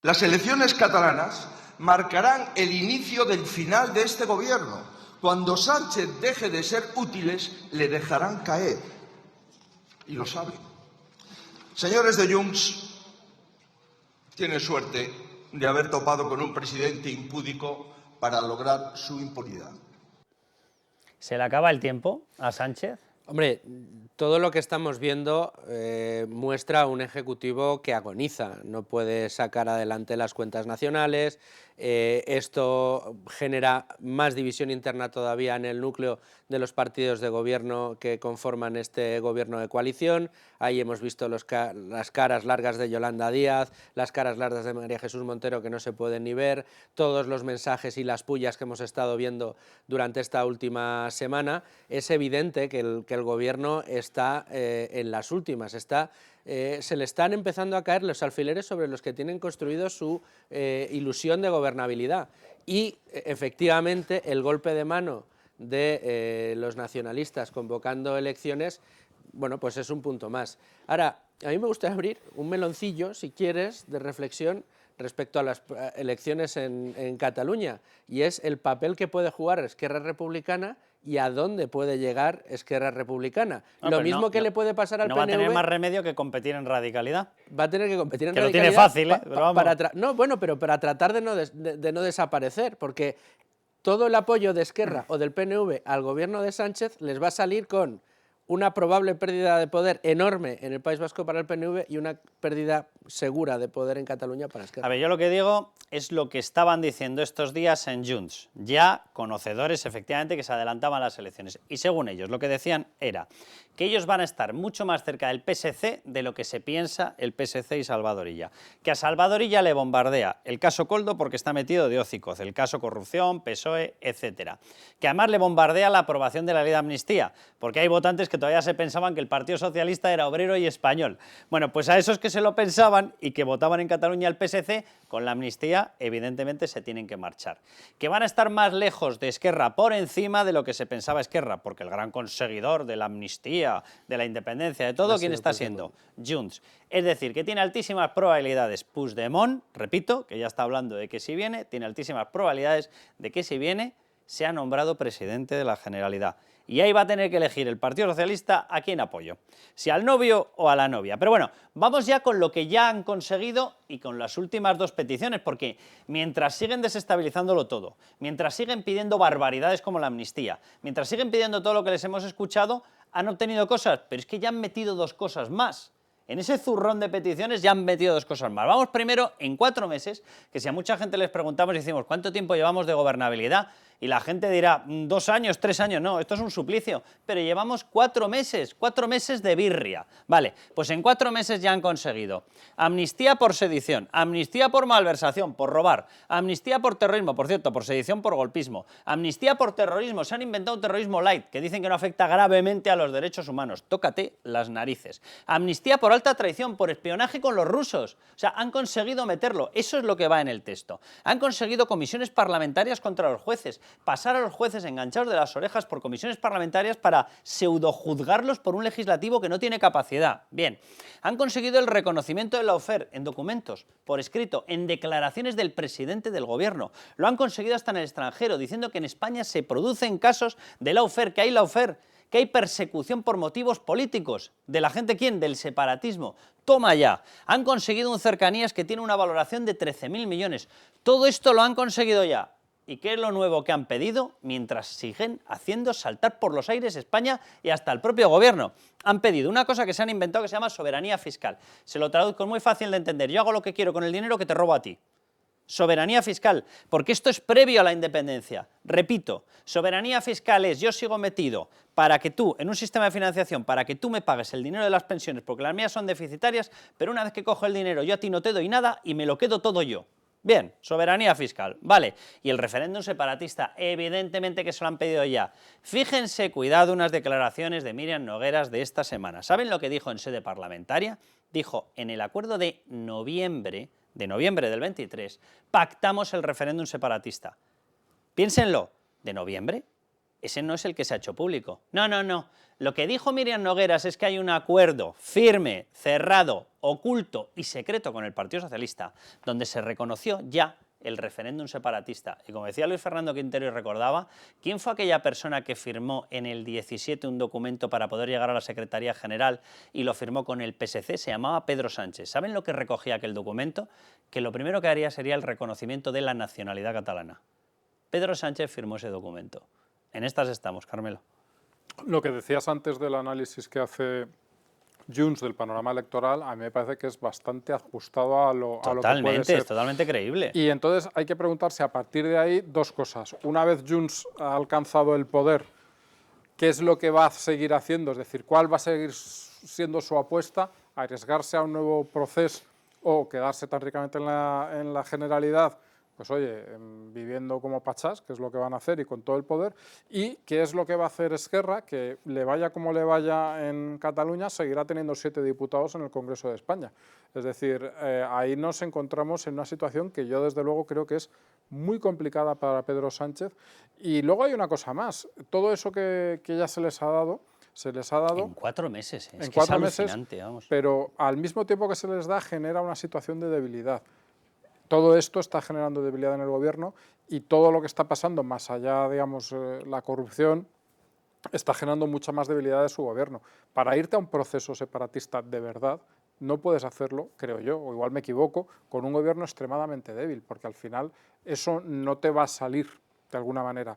Las elecciones catalanas marcarán el inicio del final de este gobierno. Cuando Sánchez deje de ser útiles, le dejarán caer. Y lo saben. Señores de Junts, tienen suerte de haber topado con un presidente impúdico para lograr su impunidad. ¿Se le acaba el tiempo a Sánchez? Hombre, todo lo que estamos viendo muestra un ejecutivo que agoniza, no puede sacar adelante las cuentas nacionales, esto genera más división interna todavía en el núcleo de los partidos de gobierno que conforman este gobierno de coalición. Ahí hemos visto las caras largas de Yolanda Díaz, las caras largas de María Jesús Montero que no se pueden ni ver, todos los mensajes y las pullas que hemos estado viendo durante esta última semana. Es evidente que el gobierno está en las últimas, se le están empezando a caer los alfileres sobre los que tienen construido su ilusión de gobernabilidad y efectivamente el golpe de mano de los nacionalistas convocando elecciones, bueno, pues es un punto más. Ahora, a mí me gustaría abrir un meloncillo, si quieres, de reflexión respecto a las elecciones en Cataluña, y es el papel que puede jugar Esquerra Republicana y a dónde puede llegar Esquerra Republicana. Lo mismo que le puede pasar al PNV... No va a tener más remedio que competir en radicalidad. Va a tener que competir en que radicalidad. Lo tiene fácil, pero vamos. pero para tratar de no desaparecer, porque todo el apoyo de Esquerra o del PNV al gobierno de Sánchez les va a salir con una probable pérdida de poder enorme en el País Vasco para el PNV y una pérdida segura de poder en Cataluña para Esquerra. A ver, yo lo que digo es lo que estaban diciendo estos días en Junts, ya conocedores efectivamente que se adelantaban las elecciones. Y según ellos, lo que decían era que ellos van a estar mucho más cerca del PSC de lo que se piensa el PSC y Salvador Illa. Que a Salvador Illa le bombardea el caso Koldo porque está metido de hocicoz, el caso corrupción, PSOE, etcétera. Que además le bombardea la aprobación de la ley de amnistía, porque hay votantes que todavía se pensaban que el Partido Socialista era obrero y español. Bueno, pues a esos que se lo pensaban y que votaban en Cataluña el PSC, con la amnistía evidentemente se tienen que marchar. Que van a estar más lejos de Esquerra por encima de lo que se pensaba Esquerra, porque el gran conseguidor de la amnistía, de la independencia, de todo, ¿quién está siendo? Junts. Es decir, que tiene altísimas probabilidades Puigdemont, repito, que ya está hablando de que si viene, tiene altísimas probabilidades de que si viene sea nombrado presidente de la Generalidad. Y ahí va a tener que elegir el Partido Socialista a quién apoyo, si al novio o a la novia. Pero bueno, vamos ya con lo que ya han conseguido y con las últimas dos peticiones, porque mientras siguen desestabilizándolo todo, mientras siguen pidiendo barbaridades como la amnistía, mientras siguen pidiendo todo lo que les hemos escuchado, han obtenido cosas, pero es que ya han metido dos cosas más. En ese zurrón de peticiones ya han metido dos cosas más. Vamos primero en 4 meses, que si a mucha gente les preguntamos y decimos ¿cuánto tiempo llevamos de gobernabilidad? Y la gente dirá 2 años, 3 años, no, esto es un suplicio, pero llevamos 4 meses de birria. Vale, pues en 4 meses ya han conseguido amnistía por sedición, amnistía por malversación, por robar, amnistía por terrorismo, por cierto, por sedición, por golpismo, amnistía por terrorismo, se han inventado un terrorismo light, que dicen que no afecta gravemente a los derechos humanos, tócate las narices, amnistía por alta traición, por espionaje con los rusos, o sea, han conseguido meterlo, eso es lo que va en el texto, han conseguido comisiones parlamentarias contra los jueces, pasar a los jueces enganchados de las orejas por comisiones parlamentarias para pseudojuzgarlos por un legislativo que no tiene capacidad. Bien, han conseguido el reconocimiento del lawfare en documentos, por escrito, en declaraciones del presidente del gobierno. Lo han conseguido hasta en el extranjero, diciendo que en España se producen casos de lawfare, que hay persecución por motivos políticos. ¿De la gente quién? Del separatismo. Toma ya. Han conseguido un cercanías que tiene una valoración de 13.000 millones. Todo esto lo han conseguido ya. ¿Y qué es lo nuevo que han pedido? Mientras siguen haciendo saltar por los aires España y hasta el propio gobierno. Han pedido una cosa que se han inventado que se llama soberanía fiscal. Se lo traduzco, es muy fácil de entender. Yo hago lo que quiero con el dinero que te robo a ti. Soberanía fiscal, porque esto es previo a la independencia. Repito, soberanía fiscal es yo sigo metido para que tú, en un sistema de financiación, para que tú me pagues el dinero de las pensiones, porque las mías son deficitarias, pero una vez que cojo el dinero yo a ti no te doy nada y me lo quedo todo yo. Bien, soberanía fiscal, vale. Y el referéndum separatista, evidentemente que se lo han pedido ya. Fíjense, cuidado, unas declaraciones de Míriam Nogueras de esta semana. ¿Saben lo que dijo en sede parlamentaria? Dijo, en el acuerdo de noviembre del 23, pactamos el referéndum separatista. Piénsenlo, ¿de noviembre? Ese no es el que se ha hecho público. No. Lo que dijo Míriam Nogueras es que hay un acuerdo firme, cerrado, oculto y secreto con el Partido Socialista, donde se reconoció ya el referéndum separatista. Y como decía Luis Fernando Quintero y recordaba, ¿quién fue aquella persona que firmó en el 17 un documento para poder llegar a la Secretaría General y lo firmó con el PSC? Se llamaba Pedro Sánchez. ¿Saben lo que recogía aquel documento? Que lo primero que haría sería el reconocimiento de la nacionalidad catalana. Pedro Sánchez firmó ese documento. En estas estamos, Carmelo. Lo que decías antes del análisis que hace Junts del panorama electoral, a mí me parece que es bastante ajustado a lo que puede ser. Es totalmente creíble. Y entonces hay que preguntarse a partir de ahí dos cosas. Una vez Junts ha alcanzado el poder, ¿qué es lo que va a seguir haciendo? Es decir, ¿cuál va a seguir siendo su apuesta? ¿Arriesgarse a un nuevo proceso o quedarse tan ricamente en la Generalidad? Pues oye, viviendo como pachás, que es lo que van a hacer y con todo el poder, y qué es lo que va a hacer Esquerra, que le vaya como le vaya en Cataluña, seguirá teniendo 7 diputados en el Congreso de España. Es decir, ahí nos encontramos en una situación que yo desde luego creo que es muy complicada para Pedro Sánchez. Y luego hay una cosa más, todo eso que ya se les ha dado en 4 meses, es alucinante, vamos. Pero al mismo tiempo que se les da genera una situación de debilidad. Todo esto está generando debilidad en el gobierno y todo lo que está pasando, más allá, digamos, la corrupción, está generando mucha más debilidad de su gobierno. Para irte a un proceso separatista de verdad, no puedes hacerlo, creo yo, o igual me equivoco, con un gobierno extremadamente débil, porque al final eso no te va a salir de alguna manera.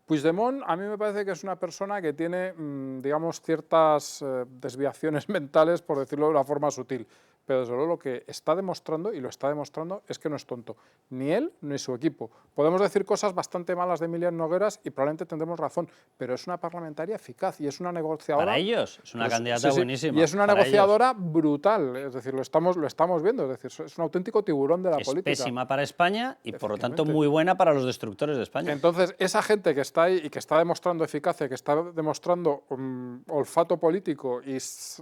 Puigdemont a mí me parece que es una persona que tiene, digamos, ciertas desviaciones mentales, por decirlo de una forma sutil. Pero desde luego lo que está demostrando, y lo está demostrando, es que no es tonto. Ni él ni su equipo. Podemos decir cosas bastante malas de Míriam Nogueras y probablemente tendremos razón, pero es una parlamentaria eficaz y es una negociadora... Para ellos, es una candidata buenísima. Y es una negociadora brutal, es decir, lo estamos viendo, es decir, es un auténtico tiburón de la política. Es pésima para España y por lo tanto muy buena para los destructores de España. Entonces, esa gente que está ahí y que está demostrando eficacia, que está demostrando olfato político y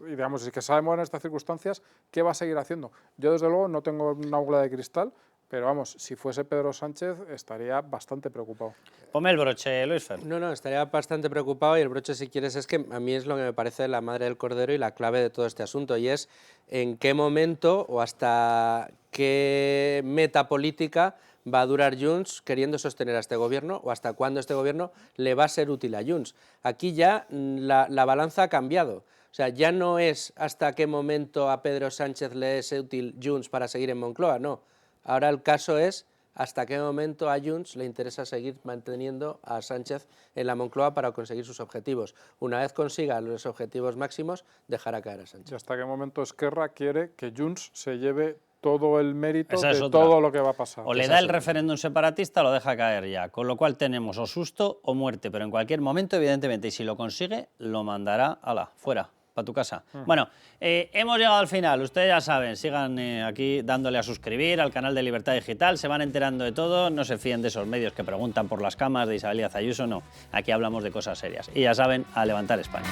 digamos, y que sabe mover en estas circunstancias, ¿qué va a seguir haciendo? Yo desde luego no tengo una bola de cristal, pero vamos, si fuese Pedro Sánchez estaría bastante preocupado. Ponme el broche, Luis Fer. No, estaría bastante preocupado y el broche, si quieres, es que a mí es lo que me parece la madre del cordero y la clave de todo este asunto, y es en qué momento o hasta qué meta política va a durar Junts queriendo sostener a este gobierno o hasta cuándo este gobierno le va a ser útil a Junts. Aquí ya la balanza ha cambiado. O sea, ya no es hasta qué momento a Pedro Sánchez le es útil Junts para seguir en Moncloa, no. Ahora el caso es hasta qué momento a Junts le interesa seguir manteniendo a Sánchez en la Moncloa para conseguir sus objetivos. Una vez consiga los objetivos máximos, dejará caer a Sánchez. ¿Y hasta qué momento Esquerra quiere que Junts se lleve todo el mérito Esa es de otra. todo lo que va a pasar? O le da el referéndum separatista o lo deja caer ya, con lo cual tenemos o susto o muerte, pero en cualquier momento, evidentemente, y si lo consigue, lo mandará, fuera, para tu casa. Bueno, hemos llegado al final, ustedes ya saben, sigan aquí dándole a suscribir al canal de Libertad Digital, se van enterando de todo, no se fíen de esos medios que preguntan por las camas de Isabel Díaz Ayuso, no, aquí hablamos de cosas serias. Y ya saben, a levantar España.